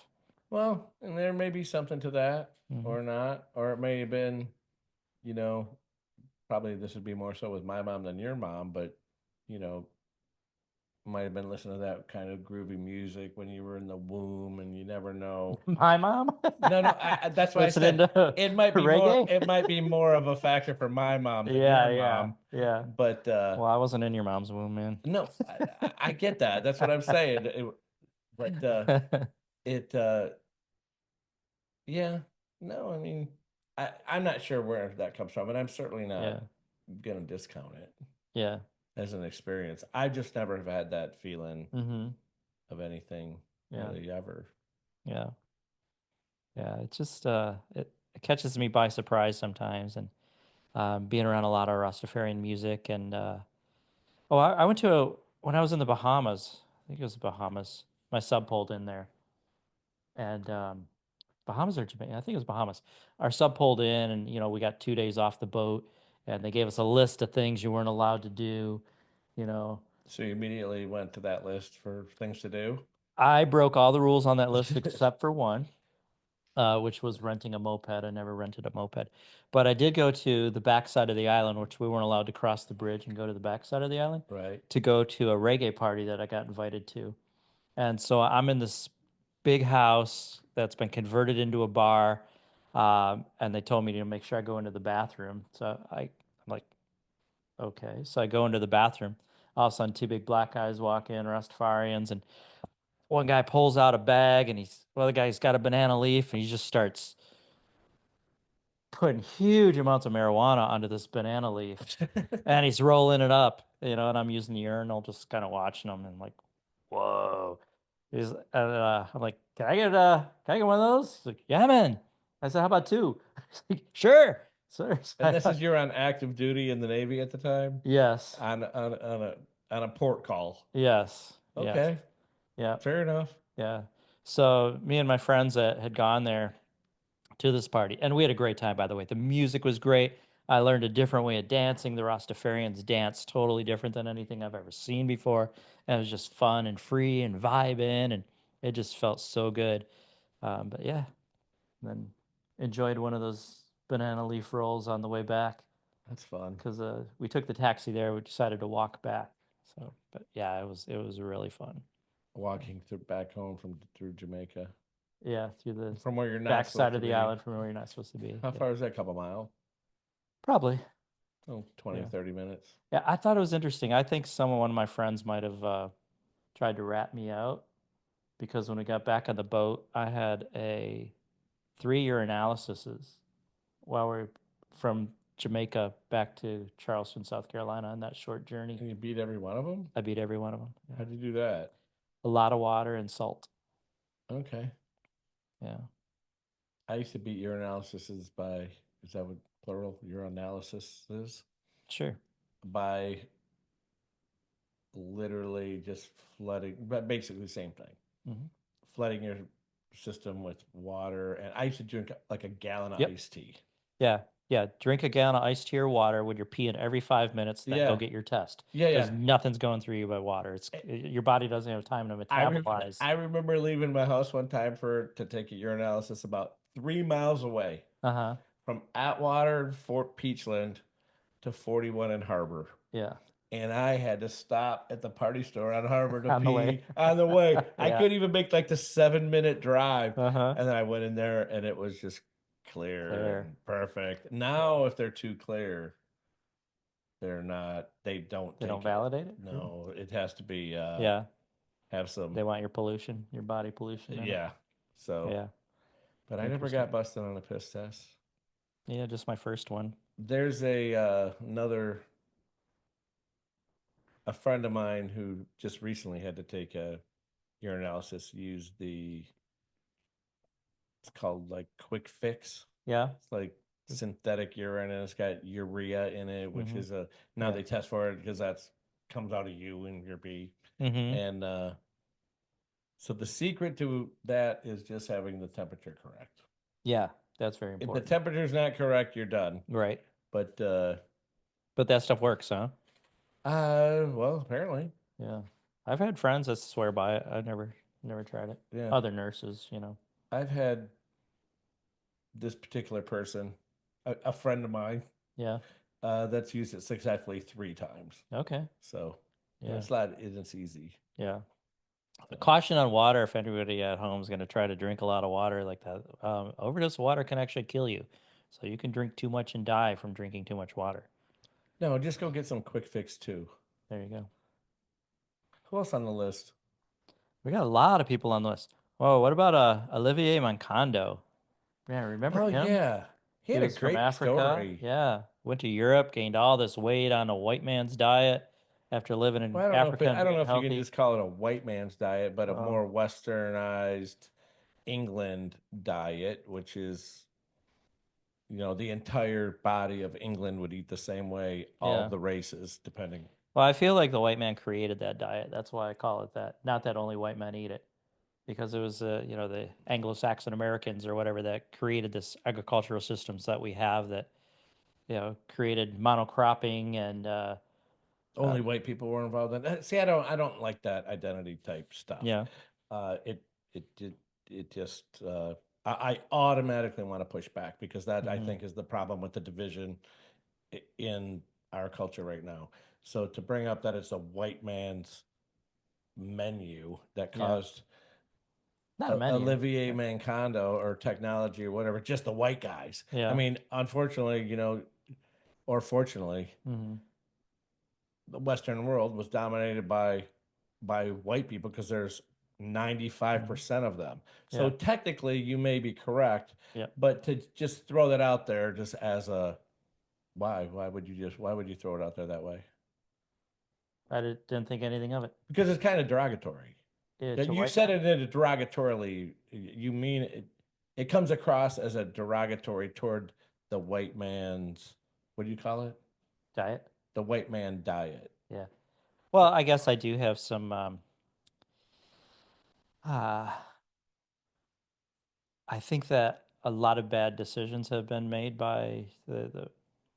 B: Well, and there may be something to that
A: Mm-hmm.
B: or not, or it may have been, you know, probably this would be more so with my mom than your mom, but you know, might have been listening to that kind of groovy music when you were in the womb, and you never know.
A: My mom?
B: No, that's why I
A: Listening
B: said
A: to
B: it might be more.
A: reggae?
B: It might be more of a factor for my mom than
A: Yeah,
B: your
A: yeah,
B: mom.
A: yeah.
B: But
A: Well, I wasn't in your mom's womb, man.
B: no, I get that. That's what I'm saying. But it, yeah, no, I mean, I'm not sure where that comes from, and I'm certainly not
A: Yeah,
B: gonna discount it
A: yeah.
B: as an experience. I just never have had that feeling
A: Mm-hmm.
B: of anything
A: Yeah,
B: really ever.
A: yeah, yeah. It's just it catches me by surprise sometimes, and being around a lot of Rastafarian music, and oh, I went to when I was in the Bahamas. I think it was the Bahamas. My sub pulled in there, and Bahamas or Jamaica. I think it was Bahamas. Our sub pulled in, and we got 2 days off the boat, and they gave us a list of things you weren't allowed to do. You know,
B: So you immediately went to that list for things to do.
A: I broke all the rules on that list except for one, which was renting a moped. I never rented a moped, but I did go to the backside of the island, which we weren't allowed to cross the bridge and go to the backside of the island
B: Right.
A: to go to a reggae party that I got invited to. And so I'm in this big house that's been converted into a bar, and they told me to make sure I go into the bathroom. So I'm like, okay. So I go into the bathroom. All of a sudden, two big black guys walk in, Rastafarians, and one guy pulls out a bag, and the other guy's got a banana leaf, and he just starts putting huge amounts of marijuana onto this banana leaf, and he's rolling it up, and I'm using the urinal, just kind of watching him, and like, whoa. I'm like, can I get one of those? He's like, yeah, man. I said, how about two? He's like, sure, sir.
B: And this is you're on active duty in the Navy at the time?
A: Yes.
B: On a port call.
A: Yes. Yes.
B: Okay.
A: Yeah.
B: Fair enough.
A: Yeah. So me and my friends that had gone there to this party, and we had a great time, by the way. The music was great. I learned a different way of dancing. The Rastafarians dance totally different than anything I've ever seen before. And it was just fun and free and vibing, and it just felt so good. But yeah, then enjoyed one of those banana leaf rolls on the way back
B: That's fun.
A: because we took the taxi there. We decided to walk back. So, but yeah, it was really fun.
B: Walking back home through Jamaica.
A: Yeah, through the
B: From where you're not
A: backside of
B: supposed to
A: the
B: be.
A: island from where you're not supposed to be.
B: How
A: Yeah.
B: far is that? A couple miles?
A: Probably.
B: Oh, 20,
A: Yeah.
B: 30 minutes.
A: Yeah, I thought it was interesting. I think one of my friends might have tried to rat me out because when we got back on the boat, I had 3 urinalyses while we're from Jamaica back to Charleston, South Carolina, on that short journey.
B: And you beat every one of them?
A: I beat every one of them. Yeah.
B: How'd you do that?
A: A lot of water and salt.
B: Okay.
A: Yeah.
B: I used to beat urinalysis by, is that what plural urinalysis is?
A: Sure.
B: By literally just flooding, but basically the same thing.
A: Mm-hmm.
B: Flooding your system with water. And I used to drink like a gallon of iced tea.
A: Yeah. Yeah. Drink a gallon of iced tea or water when you're peeing every 5 minutes, then go get your test.
B: Yeah,
A: because nothing's going through you by water. Your body doesn't have time to metabolize.
B: I remember leaving my house one time to take a urinalysis about 3 miles away. From Atwater, Fort Peachland to 41 in Harbor.
A: Yeah.
B: And I had to stop at the party store on Harbor to
A: on
B: pee on the way. I couldn't even make like the 7-minute drive. And then I went in there and it was just clear. And perfect. Now, if they're too clear, they're not, they don't
A: validate it?
B: No, it has to be, have some.
A: They want your pollution, your body pollution.
B: Yeah. So,
A: yeah.
B: But I never got busted on a piss test.
A: Yeah, just my first one.
B: There's a friend of mine who just recently had to take a urinalysis, used it's called like Quick Fix.
A: Yeah.
B: It's like synthetic urine and it's got urea in it, which is now they test for it because comes out of you and your pee. And so the secret to that is just having the temperature correct.
A: Yeah, that's very important.
B: If the temperature's not correct, you're done.
A: Right.
B: But
A: that stuff works, huh?
B: Well, apparently.
A: Yeah. I've had friends that swear by it. I've never tried it. Yeah. Other nurses,
B: I've had this particular person, a friend of mine.
A: Yeah.
B: That's used it successfully 3 times.
A: Okay.
B: So it's easy.
A: Yeah. Caution on water if anybody at home is going to try to drink a lot of water like that. Overdose of water can actually kill you. So you can drink too much and die from drinking too much water.
B: No, just go get some Quick Fix too.
A: There you go.
B: Who else on the list?
A: We got a lot of people on the list. Oh, what about Olivier Mancondo? Yeah, remember him?
B: Oh, yeah. He had a
A: was from
B: great
A: Africa.
B: story.
A: Yeah. Went to Europe, gained all this weight on a white man's diet after living in Africa.
B: I don't know if you can just call it a white man's diet, but a more westernized England diet, which is, the entire body of England would eat the same way, all of the races, depending.
A: Well, I feel like the white man created that diet. That's why I call it that. Not that only white men eat it, because it was, the Anglo-Saxon Americans or whatever that created this agricultural systems that we have that, created monocropping and
B: only white people were involved in that. See, I don't like that identity type stuff.
A: Yeah.
B: It just I automatically want to push back because that I think is the problem with the division in our culture right now. So to bring up that it's a white man's menu that caused Olivier Mancondo or technology or whatever, just the white guys. Yeah. I mean, unfortunately, or fortunately, the Western world was dominated by white people because there's 95% of them. So
A: Yeah.
B: technically you may be correct,
A: Yep.
B: but to just throw that out there just as a why would you throw it out there that way?
A: I didn't think anything of it.
B: Because it's kind of derogatory.
A: To
B: You
A: white
B: said
A: man?
B: it in a derogatorily. You mean it, it comes across as a derogatory toward the white man's, what do you call it?
A: Diet?
B: The white man diet.
A: Yeah. Well, I guess I do have some uh I think that a lot of bad decisions have been made by the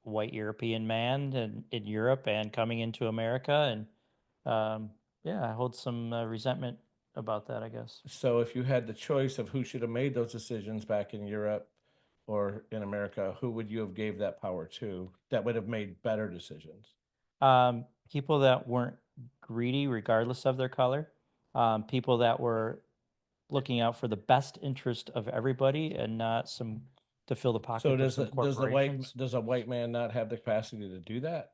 A: white European man in Europe and coming into America. And yeah, I hold some resentment about that, I guess.
B: So if you had the choice of who should have made those decisions back in Europe or in America, who would you have gave that power to that would have made better decisions?
A: People that weren't greedy, regardless of their color, people that were looking out for the best interest of everybody and not some to fill the
B: So
A: pockets of some corporations.
B: does a white man not have the capacity to do that?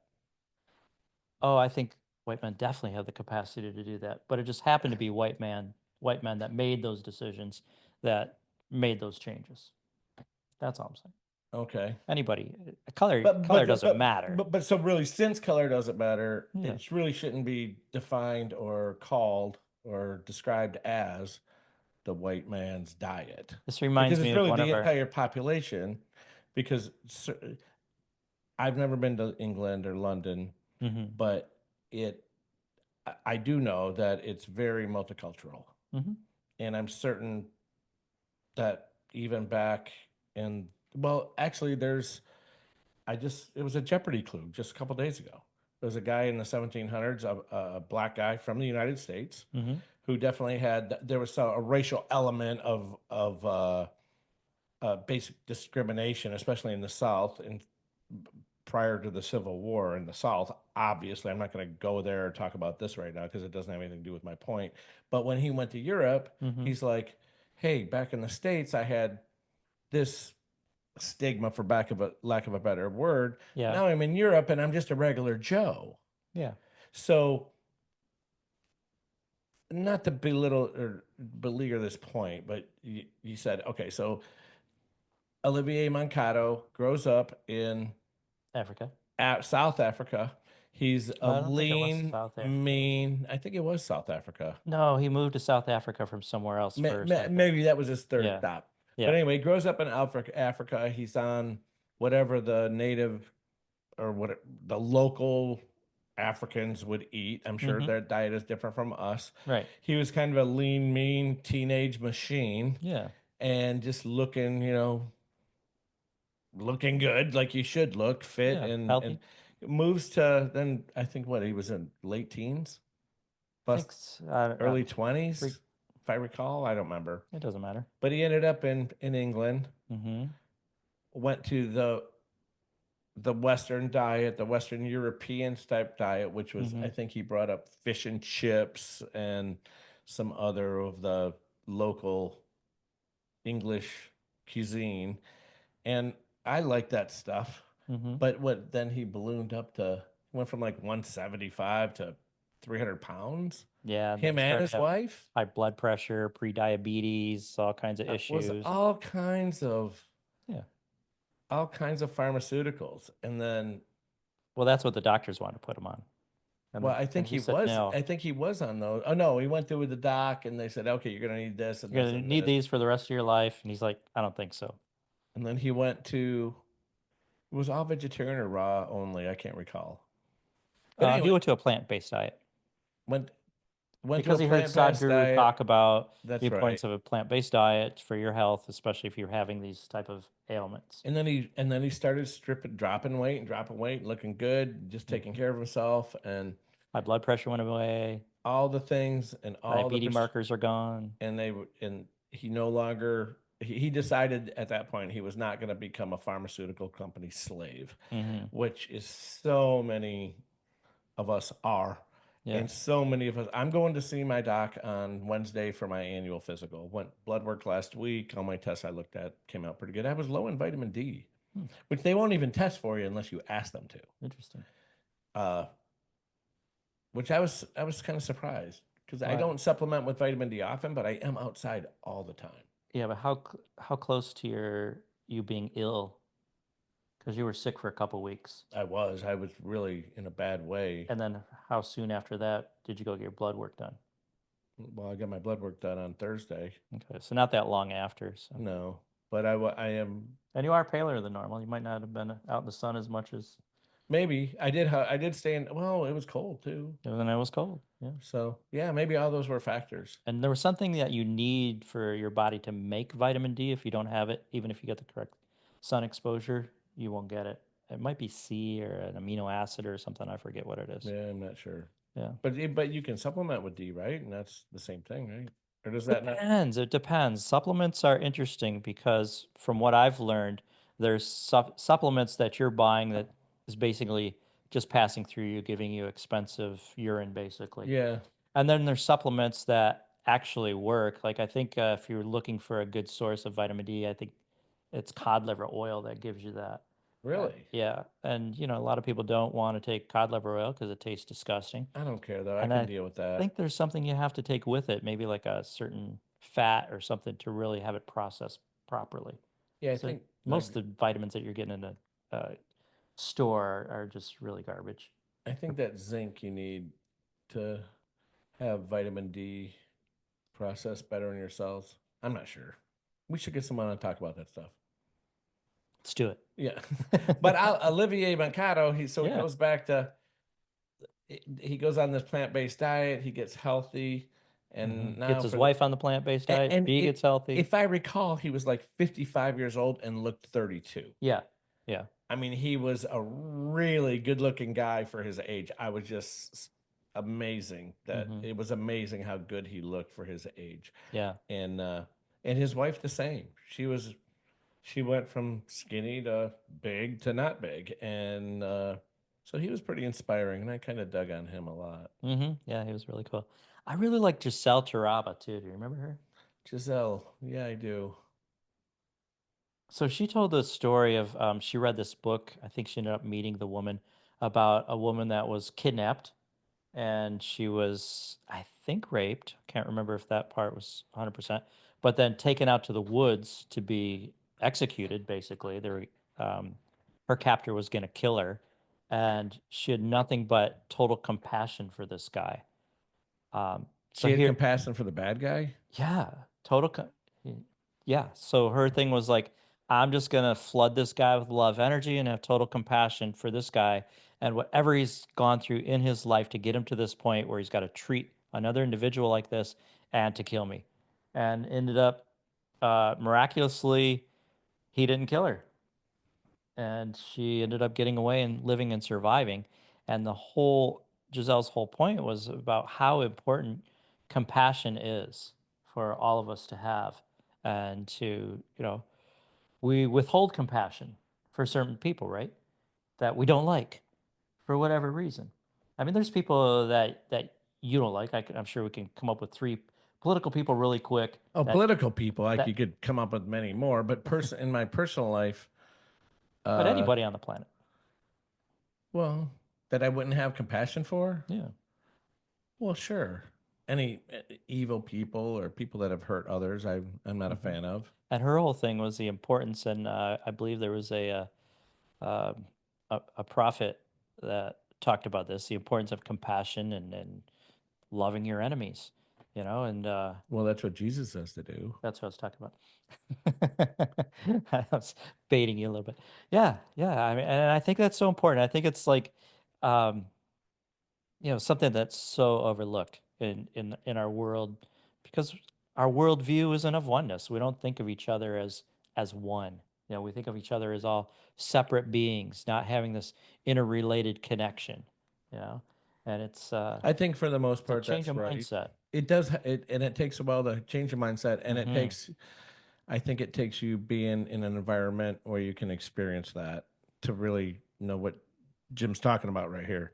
A: Oh, I think white men definitely have the capacity to do that, but it just happened to be white men that made those decisions, that made those changes. That's all I'm saying.
B: Okay.
A: Anybody, color doesn't matter.
B: But so really, since color doesn't matter,
A: Yeah.
B: it really shouldn't be defined or called or described as the white man's diet.
A: This reminds
B: Because
A: me
B: it's
A: of
B: really
A: one
B: the
A: of our.
B: entire population. Because I've never been to England or London,
A: Mhm.
B: but it I do know that it's very multicultural.
A: Mhm.
B: And I'm certain that even back in, well, actually, it was a Jeopardy clue just a couple days ago. There was a guy in the 1700s, a black guy from the United States,
A: Mhm.
B: who definitely there was a racial element of basic discrimination, especially in the South and prior to the Civil War in the South. Obviously, I'm not going to go there or talk about this right now because it doesn't have anything to do with my point. But when he went to Europe,
A: Mhm.
B: he's like, "Hey, back in the States, I had this stigma, for lack of a better word.
A: Yeah.
B: Now I'm in Europe and I'm just a regular Joe."
A: Yeah.
B: So, not to belittle or beleaguer this point, but you said, okay, so Olivier Mancato grows up in
A: Africa.
B: South Africa. He's a
A: I don't think it was
B: lean,
A: South Africa.
B: mean, I think it was South Africa.
A: No, he moved to South Africa from somewhere else for a second.
B: Maybe that was his third
A: Yeah.
B: stop.
A: Yeah.
B: But anyway, he grows up in Africa. He's on whatever the native or what the local Africans would eat. I'm sure
A: Mhm.
B: their diet is different from us.
A: Right.
B: He was kind of a lean, mean teenage machine
A: Yeah.
B: and just looking, looking good, like you should look, fit,
A: Yeah.
B: and
A: Healthy.
B: moves to then I think what he was in late teens, plus
A: Thanks.
B: early 20s, if I recall. I don't remember.
A: It doesn't matter.
B: But he ended up in England,
A: Mhm.
B: went to the Western diet, the Western European type diet, which was, I
A: Mhm.
B: think he brought up fish and chips and some other of the local English cuisine. And I like that stuff.
A: Mhm.
B: But what then he ballooned up to, went from like 175 to 300 pounds.
A: Yeah, and
B: Him
A: then
B: and
A: started
B: his
A: to have
B: wife
A: high blood pressure, pre-diabetes, all kinds of
B: was
A: issues.
B: yeah,
A: Yeah.
B: all kinds of pharmaceuticals. And then,
A: Well, that's what the doctors want to put him on.
B: well,
A: And he said no.
B: I think he was on those. Oh no, he went through with the doc and they said, okay, you're going to need this and
A: You're
B: this
A: gonna
B: and
A: need
B: this.
A: these for the rest of your life. And he's like, I don't think so.
B: And then he went to, it was all vegetarian or raw only. I can't recall. But
A: He
B: anyway,
A: went to a plant-based diet
B: went went to a
A: because he heard
B: plant-based
A: Sadhguru
B: diet.
A: talk about the
B: That's right.
A: importance of a plant-based diet for your health, especially if you're having these type of ailments.
B: And then he started dropping weight and dropping weight, looking good, just taking
A: Mhm.
B: care of himself and
A: High blood pressure went away.
B: all the things and all the
A: Diabetes markers are gone.
B: and he no longer he decided at that point he was not going to become a pharmaceutical company slave,
A: Hmm.
B: which is so many of us are.
A: Yeah.
B: And so many of us, I'm going to see my doc on Wednesday for my annual physical. Went blood work last week. All my tests I looked at came out pretty good. I was low in vitamin D,
A: Hmm.
B: which they won't even test for you unless you ask them to.
A: Interesting.
B: Uh, which I was kind of surprised. because I don't supplement with vitamin D often, but I am outside all the time.
A: Yeah, but how close to you being ill? Because you were sick for a couple weeks.
B: I was really in a bad way.
A: And then how soon after that did you go get your blood work done?
B: Well, I got my blood work done on Thursday.
A: Okay, so not that long after. So.
B: No, but I am.
A: And you are paler than normal. You might not have been out in the sun as much as.
B: Maybe I did stay in. Well, it was cold too.
A: And then it was cold. Yeah.
B: So yeah, maybe all those were factors.
A: And there was something that you need for your body to make vitamin D. If you don't have it, even if you get the correct sun exposure, you won't get it. It might be C or an amino acid or something. I forget what it is.
B: Yeah, I'm not sure.
A: Yeah.
B: But you can supplement with D, right? And that's the same thing, right? Or does that
A: depends. It depends. Supplements are interesting because from what I've learned, there's supplements that you're buying that is basically just passing through you, giving you expensive urine, basically.
B: Yeah.
A: And then there's supplements that actually work. Like I think if you're looking for a good source of vitamin D, I think it's cod liver oil that gives you that.
B: Really?
A: Yeah. And, a lot of people don't want to take cod liver oil because it tastes disgusting.
B: I don't care, though.
A: And
B: I can deal with that.
A: I think there's something you have to take with it, maybe like a certain fat or something to really have it processed properly.
B: Yeah, I think
A: most of the vitamins that you're getting in a store are just really garbage.
B: I think that zinc you need to have vitamin D processed better in your cells. I'm not sure. We should get someone to talk about that stuff.
A: Let's do it.
B: Yeah. But Olivier Mercado, he goes back to, he goes on this plant-based diet. He gets healthy. And now
A: gets his wife on the plant-based diet. And he gets healthy.
B: If I recall, he was like 55 years old and looked 32.
A: Yeah. Yeah.
B: I mean, he was a really good-looking guy for his age. I was just amazing that it was amazing how good he looked for his age.
A: Yeah.
B: And his wife the same. She went from skinny to big to not big. And so he was pretty inspiring, and I kind of dug on him a lot.
A: Yeah, he was really cool. I really like Giselle Taraba too. Do you remember her?
B: Giselle, yeah, I do.
A: So she told the story of she read this book. I think she ended up meeting the woman about a woman that was kidnapped, and she was, I think, raped. Can't remember if that part was 100%, but then taken out to the woods to be executed. Basically, her captor was going to kill her, and she had nothing but total compassion for this guy.
B: She had compassion for the bad guy?
A: Yeah, yeah. So her thing was like, I'm just going to flood this guy with love energy and have total compassion for this guy and whatever he's gone through in his life to get him to this point where he's got to treat another individual like this and to kill me. And ended up miraculously, he didn't kill her. And she ended up getting away and living and surviving. And Giselle's whole point was about how important compassion is for all of us to have, and to, we withhold compassion for certain people, right? That we don't like for whatever reason. I mean, there's people that you don't like. I'm sure we can come up with 3 political people really quick.
B: Oh, political people. You could come up with many more, but in my personal life,
A: but anybody on the planet.
B: Well, that I wouldn't have compassion for?
A: Yeah.
B: Well, sure. Any evil people or people that have hurt others, I'm not a fan of.
A: And her whole thing was the importance, and I believe there was a prophet that talked about this, the importance of compassion and loving your enemies, and
B: well, that's what Jesus says to do.
A: That's what I was talking about. I was baiting you a little bit. Yeah. I mean, and I think that's so important. I think it's like, something that's so overlooked in our world, because our worldview isn't of oneness. We don't think of each other as one. We think of each other as all separate beings, not having this interrelated connection. And it's.
B: I think for the most part,
A: change of mindset.
B: It does, and it takes a while to change your mindset, and it takes. I think it takes you being in an environment where you can experience that to really know what Jim's talking about right here.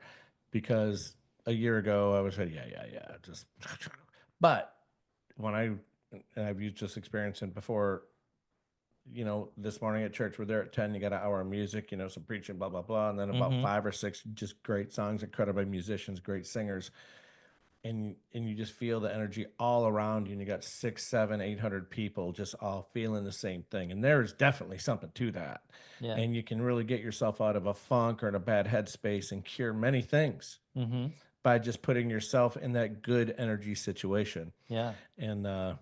B: Because a year ago I was like, yeah, just. But when I've used this experience and before, this morning at church, we're there at 10, you got an hour of music, some preaching, blah, blah, blah. And then about 5 or 6 just great songs, incredible musicians, great singers. and you just feel the energy all around you, and you got 6, 7, 800 people just all feeling the same thing. And there's definitely something to that.
A: Yeah.
B: And you can really get yourself out of a funk or in a bad headspace and cure many things by just putting yourself in that good energy situation.
A: Yeah.
B: And
A: oh,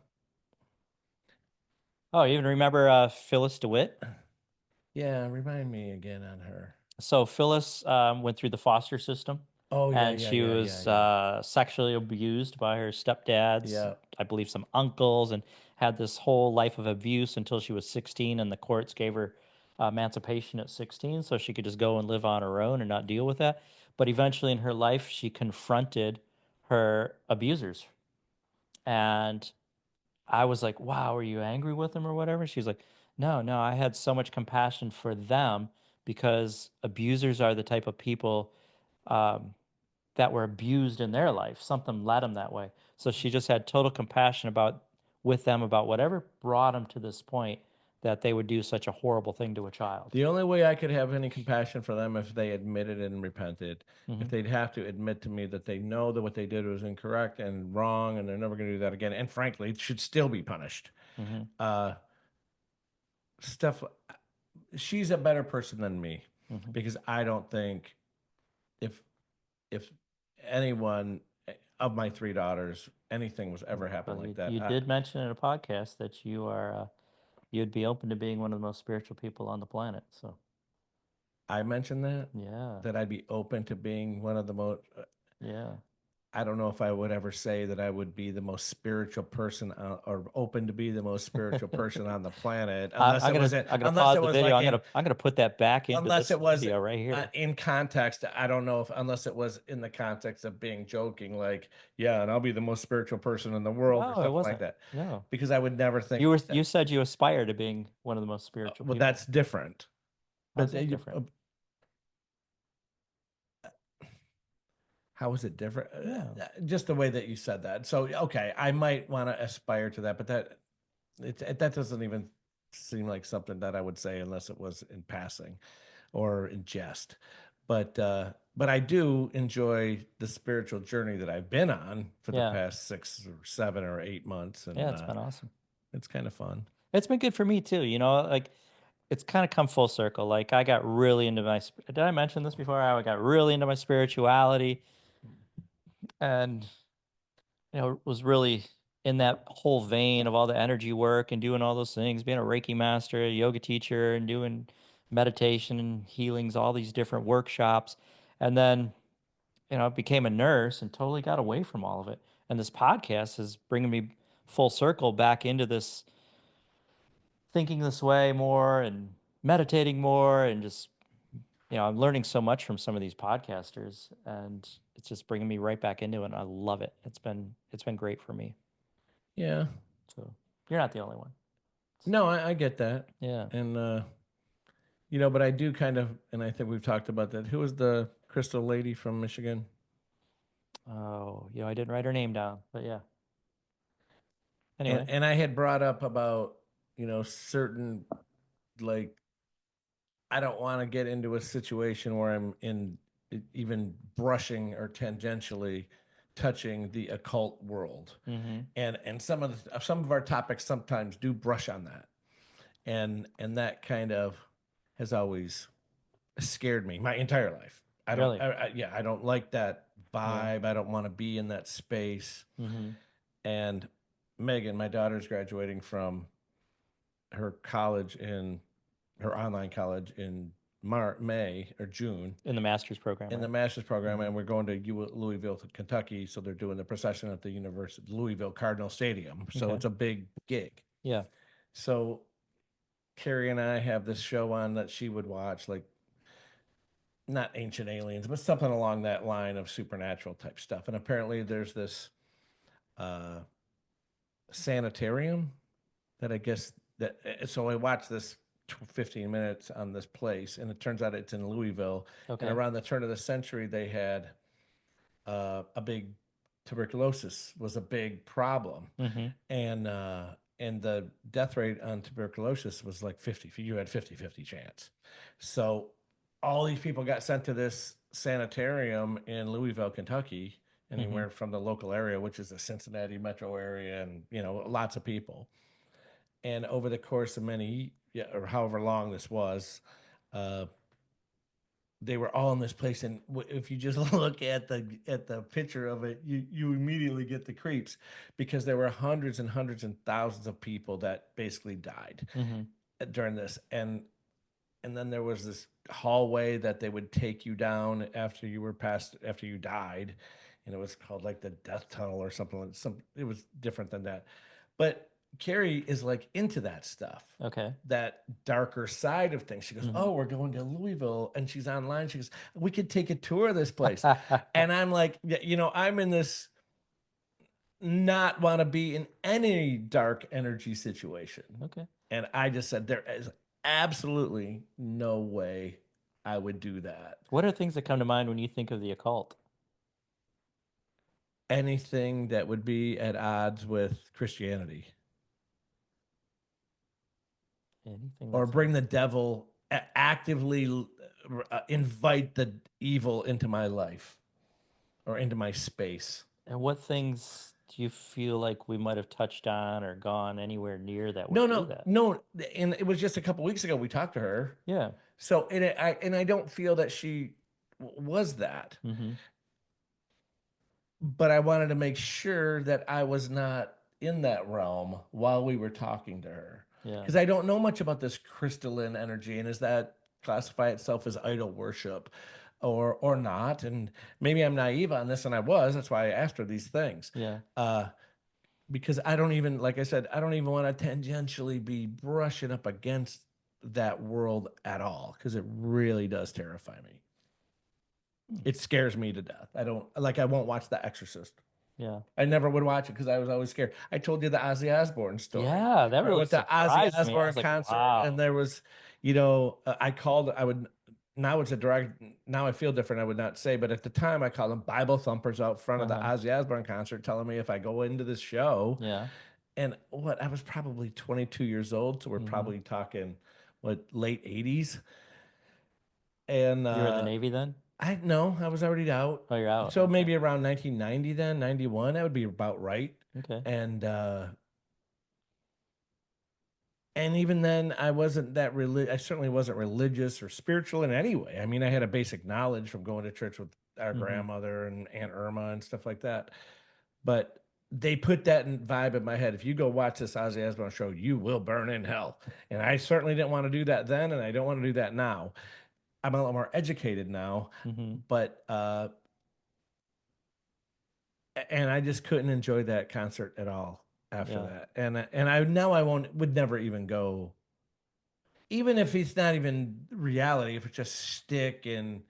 A: you even remember Phyllis DeWitt?
B: yeah, remind me again on her.
A: So Phyllis went through the foster system,
B: Oh yeah,
A: and
B: yeah,
A: she
B: yeah,
A: was
B: yeah, yeah.
A: sexually abused by her stepdads,
B: Yeah.
A: I believe some uncles, and had this whole life of abuse until she was 16, and the courts gave her emancipation at 16, so she could just go and live on her own and not deal with that. But eventually in her life, she confronted her abusers, and I was like, wow, are you angry with them or whatever? She's like, no, no, I had so much compassion for them because abusers are the type of people um, that were abused in their life. Something led them that way. So she just had total compassion about with them about whatever brought them to this point that they would do such a horrible thing to a child.
B: The only way I could have any compassion for them if they admitted and repented. If
A: Mm-hmm.
B: they'd have to admit to me that they know that what they did was incorrect and wrong, and they're never going to do that again. And frankly, it should still be punished.
A: Mm-hmm.
B: Uh, Stuff. She's a better person than me
A: Mm-hmm.
B: because I don't think if if anyone of my 3 daughters anything was ever happen
A: Well,
B: like
A: you
B: that.
A: did mention in a podcast that you are you'd be open to being one of the most spiritual people on the planet. So
B: I mentioned that
A: yeah,
B: that I'd be open to being one of the most.
A: yeah.
B: I don't know if I would ever say that I would be the most spiritual person or open to be the most spiritual person on the planet, unless
A: I'm
B: it
A: gonna
B: was
A: I'm gonna
B: unless
A: pause
B: it
A: the
B: was
A: video.
B: like in
A: I'm gonna put that back into
B: unless
A: this
B: it was
A: video right here.
B: in context. I don't know if unless it was in the context of being joking, like yeah, and I'll be the most spiritual person in the world or
A: No, it
B: something like
A: wasn't.
B: that,
A: No,
B: because I would never think
A: you were
B: like that.
A: you said you aspire to being one of the most spiritual
B: Well,
A: people.
B: that's different.
A: How's
B: But
A: that different?
B: how is it different?
A: No.
B: Just the way that you said that. So okay, I might want to aspire to that, but that doesn't even seem like something that I would say unless it was in passing or in jest. But I do enjoy the spiritual journey that I've been on for the
A: Yeah.
B: past 6 or 7 or 8 months,
A: Yeah,
B: and
A: it's been awesome.
B: it's kind of fun.
A: It's been good for me too. Like it's kind of come full circle. Like I got really into did I mention this before? I got really into my spirituality and was really in that whole vein of all the energy work and doing all those things, being a Reiki master, a yoga teacher, and doing meditation and healings, all these different workshops. And then, became a nurse and totally got away from all of it. And this podcast is bringing me full circle back into this thinking this way more and meditating more and just I'm learning so much from some of these podcasters and it's just bringing me right back into it and I love it. It's been great for me.
B: Yeah.
A: So you're not the only one.
B: No, I get that.
A: Yeah.
B: And but I do kind of, and I think we've talked about that. Who was the crystal lady from Michigan?
A: Oh, I didn't write her name down, but yeah.
B: And
A: Anyway.
B: and I had brought up about, certain, like, I don't want to get into a situation where I'm in even brushing or tangentially touching the occult world.
A: Mm-hmm.
B: And some of our topics sometimes do brush on that. And that kind of has always scared me my entire life.
A: Really?
B: Yeah, I don't like that
A: Yeah.
B: vibe. I don't want to be in that space.
A: Mm-hmm.
B: And Megan, my daughter's graduating from her college in her online college in May or June
A: In the master's program,
B: in the
A: right?
B: master's program,
A: Mm-hmm.
B: and we're going to Louisville, Kentucky. So they're doing the procession at the University Louisville Cardinal Stadium. So
A: Okay.
B: it's a big gig.
A: Yeah.
B: So Carrie and I have this show on that she would watch, like not Ancient Aliens, but something along that line of supernatural type stuff. And apparently there's this uh, sanitarium that I guess that. So I watched this 15 minutes on this place, and it turns out it's in Louisville.
A: Okay.
B: And around the turn of the century, they had a big tuberculosis was a big problem,
A: Mm-hmm.
B: and the death rate on tuberculosis was like 50. You had 50-50 chance. So all these people got sent to this sanitarium in Louisville, Kentucky, anywhere from the local area, which is the Cincinnati metro area, and lots of people. And over the course of many, or however long this was, they were all in this place, and if you just look at the picture of it, you immediately get the creeps, because there were hundreds and hundreds and thousands of people that basically died during this, and then there was this hallway that they would take you down after you died, and it was called like the death tunnel or something. It was different than that, but Carrie is like into that stuff.
A: Okay.
B: That darker side of things. She goes, "Oh, we're going to Louisville," and she's online. She goes, "We could take a tour of this place." And I'm like, I'm in this not want to be in any dark energy situation.
A: Okay.
B: And I just said, there is absolutely no way I would do that.
A: What are things that come to mind when you think of the occult?
B: Anything that would be at odds with Christianity.
A: Anything,
B: or bring the devil, actively invite the evil into my life or into my space.
A: And what things do you feel like we might have touched on or gone anywhere near that would do that?
B: No. And it was just a couple weeks ago we talked to her.
A: Yeah.
B: So I don't feel that she was that. But I wanted to make sure that I was not in that realm while we were talking to her.
A: Yeah.
B: Because I don't know much about this crystalline energy, and does that classify itself as idol worship or not? And maybe I'm naive on this, and I was. That's why I asked her these things.
A: Yeah.
B: Because I don't even, like I said, I don't even want to tangentially be brushing up against that world at all, because it really does terrify me. It scares me to death. I won't watch The Exorcist.
A: Yeah.
B: I never would watch it because I was always scared. I told you the Ozzy Osbourne story.
A: Yeah, that really
B: surprised me. Ozzy Osbourne concert,
A: wow.
B: and there was, now it's a direct, now I feel different, I would not say, but at the time I called them Bible thumpers out front of the Ozzy Osbourne concert, telling me if I go into this show, and I was probably 22 years old, so we're probably talking, late 80s. And
A: you were in the Navy then?
B: I was already out.
A: Oh, you're out.
B: So maybe around 1990 then, 91, that would be about right.
A: Okay.
B: And even then, I wasn't that I certainly wasn't religious or spiritual in any way. I mean, I had a basic knowledge from going to church with our grandmother and Aunt Irma and stuff like that. But they put that vibe in my head. If you go watch this Ozzy Osbourne show, you will burn in hell. And I certainly didn't want to do that then, and I don't want to do that now. I'm a lot more educated now, but and I just couldn't enjoy that concert at all after that. And I would never even go, even if it's not even reality, if it's just stick and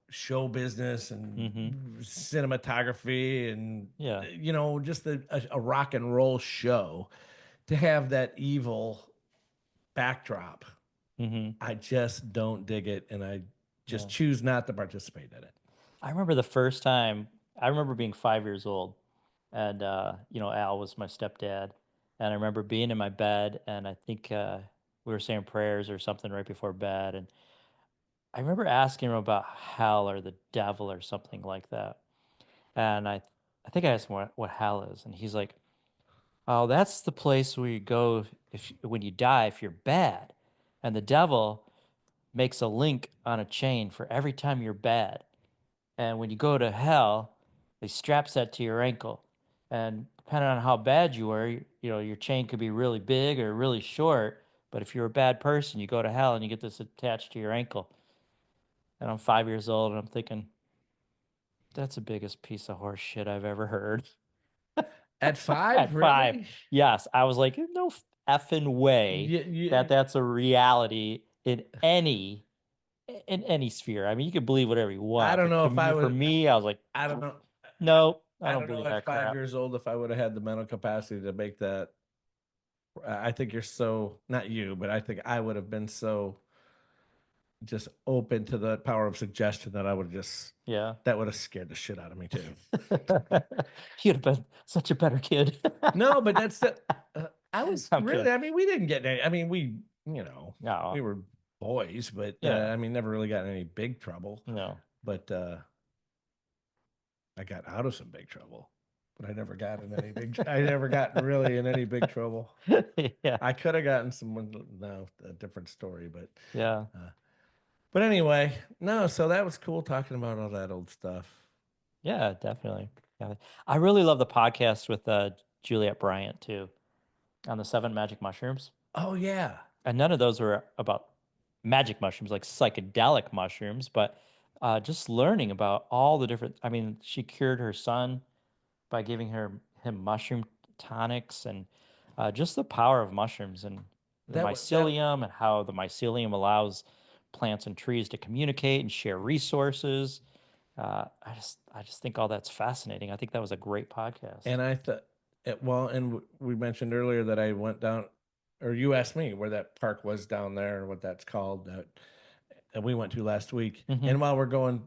B: show business and cinematography and just a rock and roll show, to have that evil backdrop. I just don't dig it, and I just choose not to participate in it.
A: I remember the first time, I remember being 5 years old, and Al was my stepdad, and I remember being in my bed, and I think we were saying prayers or something right before bed, and I remember asking him about hell or the devil or something like that, and I think I asked him what hell is, and he's like, "Oh, that's the place where you go when you die if you're bad, and the devil makes a link on a chain for every time you're bad. And when you go to hell, they straps that to your ankle. And depending on how bad you were, your chain could be really big or really short. But if you're a bad person, you go to hell and you get this attached to your ankle." And I'm 5 years old, and I'm thinking, that's the biggest piece of horse shit I've ever heard.
B: At 5?
A: At
B: really?
A: 5. Yes. I was like, no effing way that's a reality in any sphere. I mean, you can believe whatever you want.
B: I don't know if I would.
A: For me, I was like,
B: I don't know.
A: No,
B: I don't
A: believe
B: know
A: that
B: at 5
A: crap.
B: years old if I would have had the mental capacity to make that. I think you're so, not you, but I think I would have been so just open to the power of suggestion that I would just, that would have scared the shit out of me too.
A: You'd have been such a better kid.
B: No, but that's the, I was really, I mean, we didn't get any, I mean, we were boys, but I mean, never really got in any big trouble.
A: No.
B: But I got out of some big trouble, but I never got in any big. I never got really in any big trouble.
A: Yeah.
B: I could have gotten someone. No, a different story, but
A: Yeah.
B: but anyway, no. So that was cool talking about all that old stuff.
A: Yeah, definitely. Yeah. I really love the podcast with Juliet Bryant too on the 7 magic mushrooms.
B: Oh yeah.
A: And none of those were about magic mushrooms, like psychedelic mushrooms, but just learning about all the different. I mean, she cured her son by giving him mushroom tonics, and just the power of mushrooms and the
B: That
A: mycelium, and how the mycelium allows plants and trees to communicate and share resources. I just think all that's fascinating. I think that was a great podcast.
B: and I thought well, and we mentioned earlier that I went down, or you asked me where that park was down there, what that's called that we went to last week.
A: Mm-hmm.
B: And while we're going,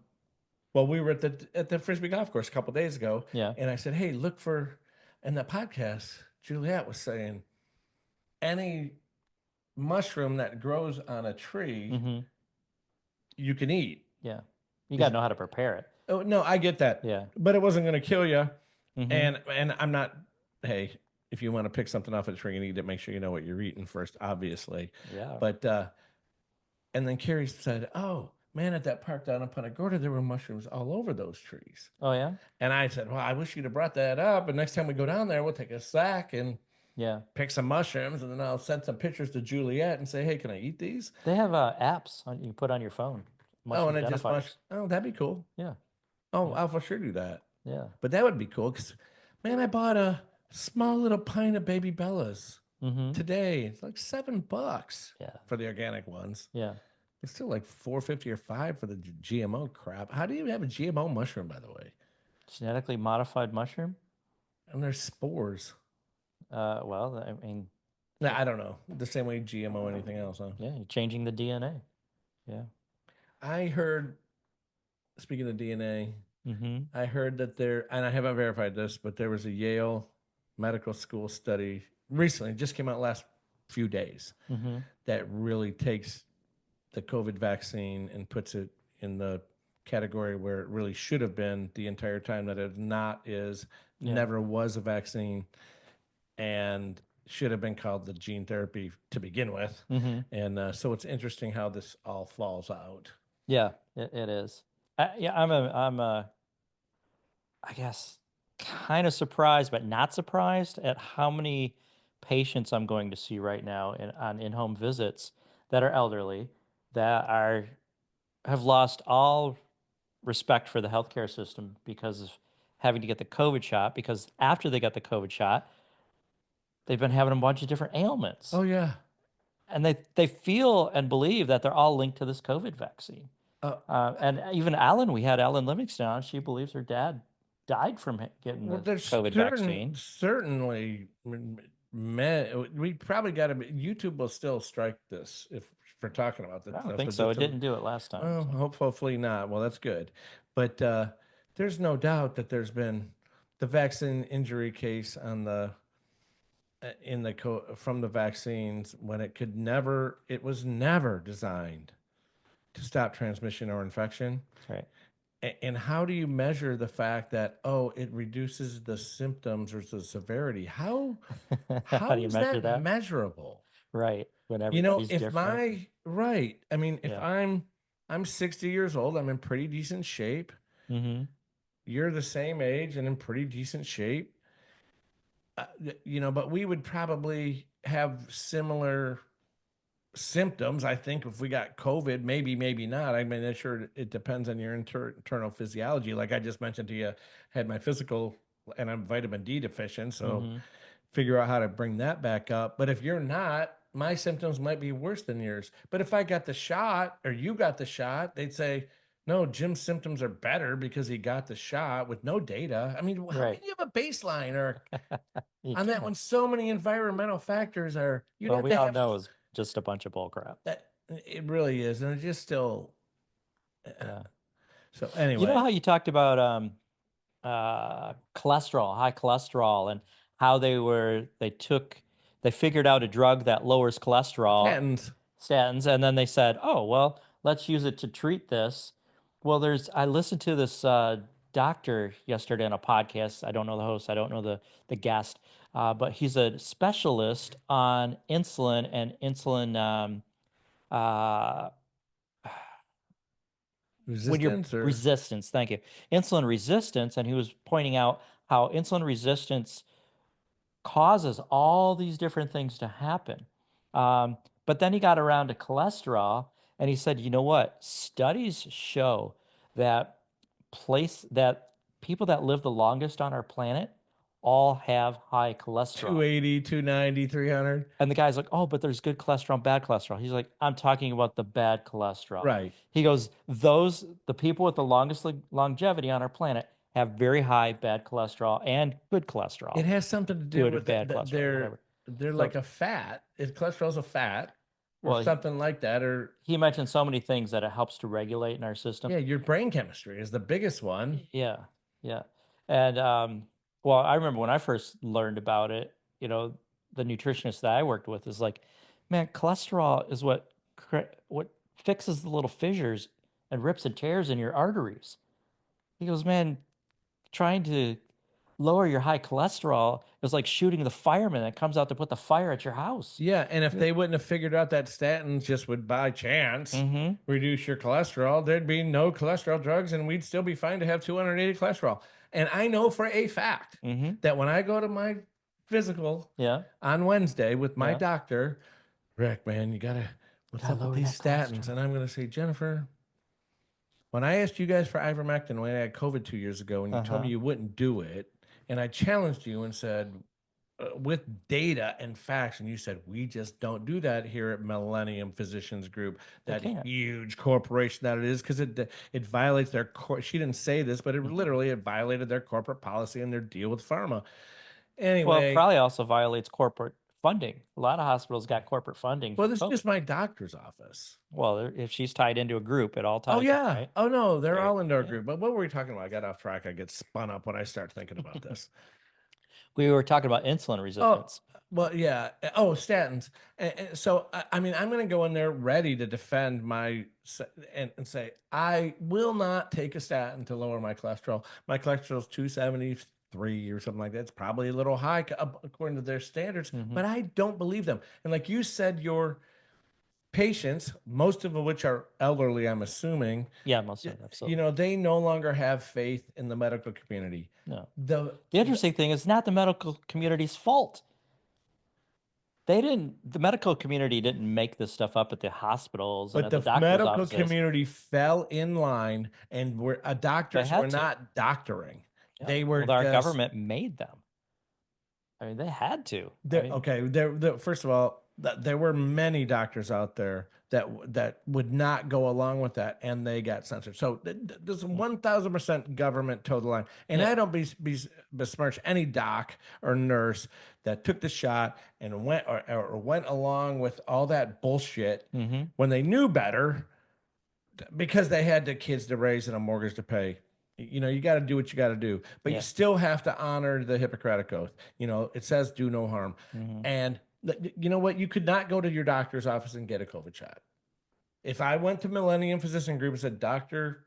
B: well, we were at the Frisbee golf course a couple days ago.
A: Yeah.
B: And I said, hey, look for in the podcast. Juliet was saying any mushroom that grows on a tree,
A: Mm-hmm.
B: you can eat.
A: Yeah. You got to know how to prepare it.
B: Oh no, I get that.
A: Yeah.
B: But it wasn't going to kill you.
A: Mm-hmm.
B: And I'm not. Hey, if you want to pick something off a tree and eat it, make sure you know what you're eating first, obviously.
A: Yeah.
B: But and then Carrie said, "Oh man, at that park down in Punta Gorda, there were mushrooms all over those trees."
A: Oh yeah.
B: And I said, "Well, I wish you'd have brought that up. And next time we go down there, we'll take a sack and
A: Yeah.
B: pick some mushrooms, and then I'll send some pictures to Juliet and say, hey, can I eat these?"
A: They have apps you put on your phone.
B: Oh, and
A: Mushroom
B: it just
A: identifiers.
B: oh, that'd be cool.
A: Yeah.
B: Oh,
A: Yeah.
B: I'll for sure do that.
A: Yeah.
B: But that would be cool because, man, I bought a small little pint of Baby Bellas
A: Mm-hmm.
B: today. It's like $7
A: Yeah.
B: for the organic ones.
A: Yeah.
B: It's still like $4.50 or $5 for the GMO crap. How do you have a GMO mushroom, by the way?
A: Genetically modified mushroom.
B: And there's spores.
A: Well, I mean,
B: I don't know. The same way GMO anything else, huh?
A: yeah, you're changing the DNA. Yeah.
B: I heard, speaking of DNA,
A: Mm-hmm.
B: I heard that there, and I haven't verified this, but there was a Yale medical school study recently, just came out last few days,
A: Mm-hmm.
B: that really takes the COVID vaccine and puts it in the category where it really should have been the entire time, that it never was a vaccine, and should have been called the gene therapy to begin with.
A: Mm-hmm.
B: And so it's interesting how this all falls out.
A: Yeah, it is. Yeah, I guess, kind of surprised, but not surprised at how many patients I'm going to see right now on in-home visits that are elderly, that have lost all respect for the healthcare system because of having to get the COVID shot. Because after they got the COVID shot, they've been having a bunch of different ailments.
B: Oh yeah.
A: And they feel and believe that they're all linked to this COVID vaccine. And even we had Alan Livingston on. She believes her dad died from getting the COVID vaccine.
B: Certainly, we probably got to. YouTube will still strike this if for talking about this.
A: I don't think so. It didn't do it last time.
B: Well, so. Hopefully not. Well, that's good. But there's no doubt that there's been the vaccine injury case on the from the vaccines when it was never designed to stop transmission or infection.
A: Right.
B: And how do you measure the fact that, oh, it reduces the symptoms or the severity? How
A: do you
B: is
A: measure
B: that measurable?
A: Right. When
B: You know,
A: everybody's
B: if
A: different.
B: right, I mean, if
A: Yeah.
B: I'm 60 years old, I'm in pretty decent shape.
A: Mm-hmm.
B: You're the same age and in pretty decent shape. But we would probably have similar symptoms. I think if we got COVID, maybe not. I mean, sure, it depends on your internal physiology. Like I just mentioned to you, had my physical, and I'm vitamin D deficient, so figure out how to bring that back up. But if you're not, my symptoms might be worse than yours. But if I got the shot or you got the shot, they'd say, no, Jim's symptoms are better because he got the shot with no data. I mean, how can you have a baseline or on that when so many environmental factors are?
A: We all know is just a bunch of bull crap.
B: That it really is, and it just still. Yeah. So anyway,
A: you know how you talked about cholesterol, high cholesterol, and how they figured out a drug that lowers cholesterol, statins, and then they said, oh well, let's use it to treat this. Well, I listened to this doctor yesterday on a podcast. I don't know the host. I don't know the guest, but he's a specialist on insulin and insulin. Uh, when you're
B: Resistance or
A: resistance, thank you, insulin resistance, and he was pointing out how insulin resistance causes all these different things to happen. But then he got around to cholesterol, and he said, you know what? Studies show that that people that live the longest on our planet all have high cholesterol.
B: 280, 290, 300.
A: And the guy's like, oh, but there's good cholesterol and bad cholesterol. He's like, I'm talking about the bad cholesterol.
B: Right.
A: He goes, the people with the longest longevity on our planet have very high bad cholesterol and good cholesterol.
B: It has something to do
A: Good
B: with
A: bad cholesterol, whatever.
B: They're
A: So-
B: like a fat. Cholesterol's a fat or
A: Well,
B: something like that. Or
A: He mentioned so many things that it helps to regulate in our system.
B: yeah, your brain chemistry is the biggest one.
A: Yeah, yeah. And well, I remember when I first learned about it, the nutritionist that I worked with is like, man, cholesterol is what fixes the little fissures and rips and tears in your arteries. He goes, man, trying to lower your high cholesterol is like shooting the fireman that comes out to put the fire at your house.
B: Yeah, and if they wouldn't have figured out that statins just would by chance reduce your cholesterol, there'd be no cholesterol drugs, and we'd still be fine to have 280 cholesterol. And I know for a fact that when I go to my physical on Wednesday with my doctor, Rick, man, what's up with these statins? And I'm going to say, Jennifer, when I asked you guys for ivermectin when I had COVID 2 years ago, and you told me you wouldn't do it, and I challenged you and said, with data and facts, and you said, we just don't do that here at Millennium Physicians Group, that huge corporation that it is, because it violates their she didn't say this, but it literally it violated their corporate policy and their deal with pharma. Anyway,
A: well, it probably also violates corporate funding. A lot of hospitals got corporate funding.
B: Well, this is just my doctor's office.
A: Well, if she's tied into a group, it all ties.
B: Oh yeah.
A: Right?
B: Oh no, they're all into our group. But what were we talking about? I got off track. I get spun up when I start thinking about this.
A: We were talking about insulin resistance.
B: Oh, well, yeah. Oh, statins. So, I mean, I'm going to go in there ready to defend and say, I will not take a statin to lower my cholesterol. My cholesterol is 273 or something like that. It's probably a little high according to their standards, but I don't believe them. And like you said, your patients, most of which are elderly, I'm assuming.
A: Yeah, most of them. Absolutely.
B: They no longer have faith in the medical community.
A: No. The interesting thing is not the medical community's fault. The medical community didn't make this stuff up at the hospitals and at the doctor's
B: medical
A: offices.
B: Community fell in line, and doctors were not doctoring.
A: Yeah.
B: They were.
A: Our government made them. I mean, they had to.
B: First of all, there were many doctors out there that would not go along with that, and they got censored. So there's 1,000% government toe the line. And I don't besmirch any doc or nurse that took the shot and went along with all that bullshit when they knew better, because they had the kids to raise and a mortgage to pay. You got to do what you got to do, but you still have to honor the Hippocratic Oath. It says do no harm. And you know what? You could not go to your doctor's office and get a COVID shot. If I went to Millennium Physician Group and said, doctor,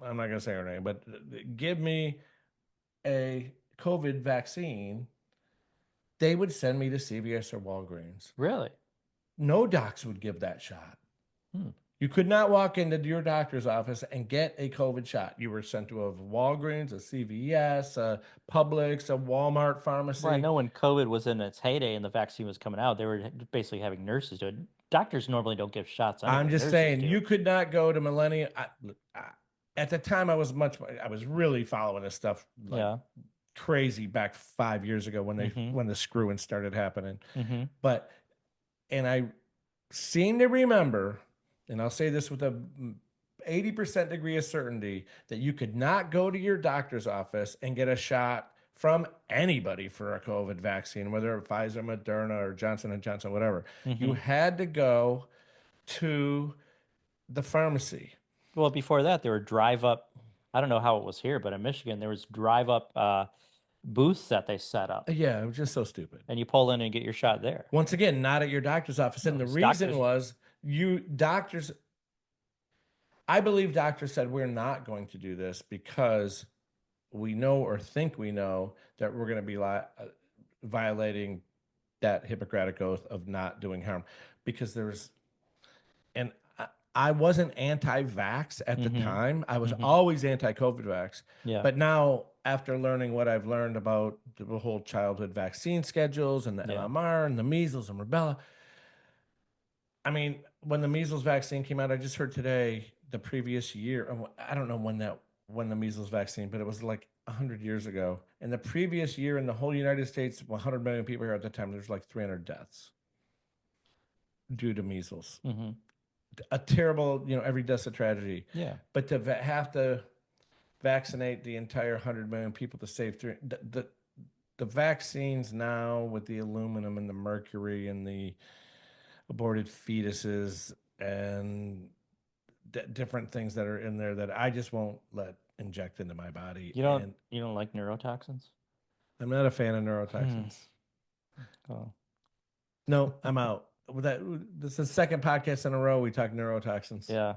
B: I'm not going to say her name, but give me a COVID vaccine, they would send me to CVS or Walgreens.
A: Really?
B: No docs would give that shot. You could not walk into your doctor's office and get a COVID shot. You were sent to a Walgreens, a CVS, a Publix, a Walmart pharmacy.
A: Well, I know when COVID was in its heyday and the vaccine was coming out, they were basically having nurses do it. Doctors normally don't give shots. Anyway.
B: I'm just saying, you could not go to Millennium. At the time, I was really following this stuff crazy back 5 years ago when the screwing started happening. But I seem to remember, and I'll say this with a 80% degree of certainty, that you could not go to your doctor's office and get a shot from anybody for a COVID vaccine, whether it's Pfizer, Moderna, or Johnson & Johnson, whatever. You had to go to the pharmacy.
A: Well, before that, there were drive-up. I don't know how it was here, but in Michigan, there was drive-up booths that they set up.
B: Yeah, it was just so stupid.
A: And you pull in and get your shot there.
B: Once again, not at your doctor's office. And the reason was, doctors, I believe doctors said we're not going to do this because we know or think we know that we're going to be violating that Hippocratic oath of not doing harm, because and I wasn't anti-vax at the time. I was always anti-COVID vax.
A: Yeah.
B: But now, after learning what I've learned about the whole childhood vaccine schedules and the MMR and the measles and rubella, I mean, when the measles vaccine came out, I just heard today, the previous year, I don't know when the measles vaccine, but it was like 100 years ago. And the previous year in the whole United States, 100 million people here at the time, there's like 300 deaths due to measles. A terrible, every death's a tragedy.
A: Yeah.
B: But to have to vaccinate the entire 100 million people to save the vaccines now, with the aluminum and the mercury and the aborted fetuses and different things that are in there that I just won't let inject into my body.
A: You don't like neurotoxins?
B: I'm not a fan of neurotoxins.
A: Oh.
B: No, I'm out. This is the second podcast in a row we talk neurotoxins.
A: Yeah.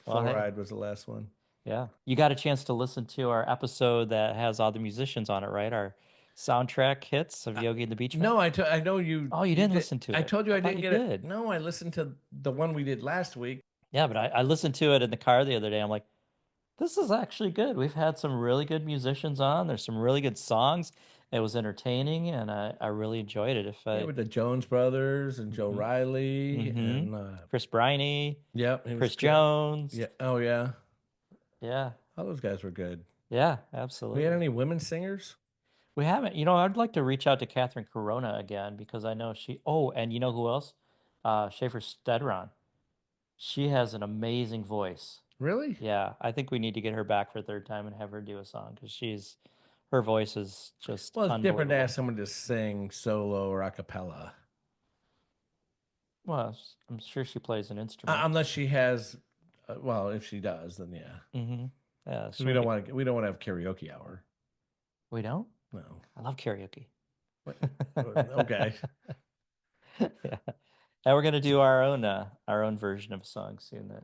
B: Fluoride was the last one.
A: Yeah. You got a chance to listen to our episode that has all the musicians on it, right? Our soundtrack hits of Yogi and the BeachMan?
B: No, I know you.
A: Oh, you didn't listen to it.
B: I told you I didn't get
A: it.
B: It. No, I listened to the one we did last week.
A: Yeah, but I listened to it in the car the other day. I'm like, this is actually good. We've had some really good musicians on. There's some really good songs. It was entertaining, and I really enjoyed it.
B: With the Jones Brothers and Joe Riley and
A: Chris Briney.
B: Yep.
A: Chris Jones.
B: Yeah. Oh, yeah.
A: Yeah.
B: All those guys were good.
A: Yeah, absolutely.
B: We had any women singers?
A: We haven't. I'd like to reach out to Catherine Corona again, because I know she... Oh, and you know who else? Schaefer Stedron. She has an amazing voice.
B: Really?
A: Yeah, I think we need to get her back for a third time and have her do a song, because her voice is just
B: Well, it's different to ask someone to sing solo or a cappella.
A: Well, I'm sure she plays an instrument.
B: Unless she has, if she does, then yeah.
A: Yeah.
B: So we don't want to have karaoke hour.
A: We don't?
B: No.
A: I love karaoke.
B: Okay.
A: Yeah. And we're gonna do our own version of a song soon that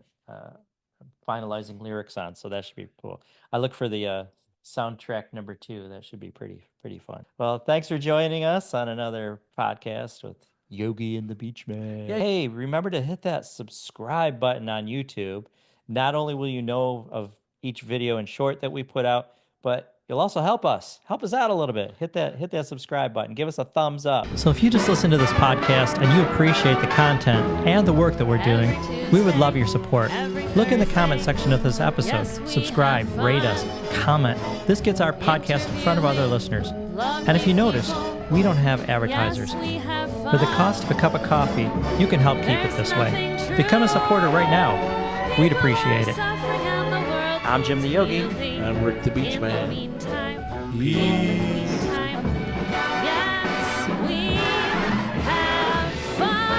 A: finalizing lyrics on, so that should be cool. I look for the soundtrack number 2. That should be pretty fun. Well, thanks for joining us on another podcast with Yogi and the BeachMan. Yeah. Hey, remember to hit that subscribe button on YouTube. Not only will you know of each video and short that we put out, but you'll also help us out a little bit. Hit that subscribe button. Give us a thumbs up. So if you just listen to this podcast and you appreciate the content and the work that we're doing, we would love your support. Look in the comment section of this episode. Subscribe, rate us, comment. This gets our podcast in front of other listeners. And if you noticed, we don't have advertisers. For the cost of a cup of coffee, you can help keep it this way. Become a supporter right now. We'd appreciate it. I'm Jim the Yogi.
B: I'm Rick the BeachMan.
C: Yes, we have fun.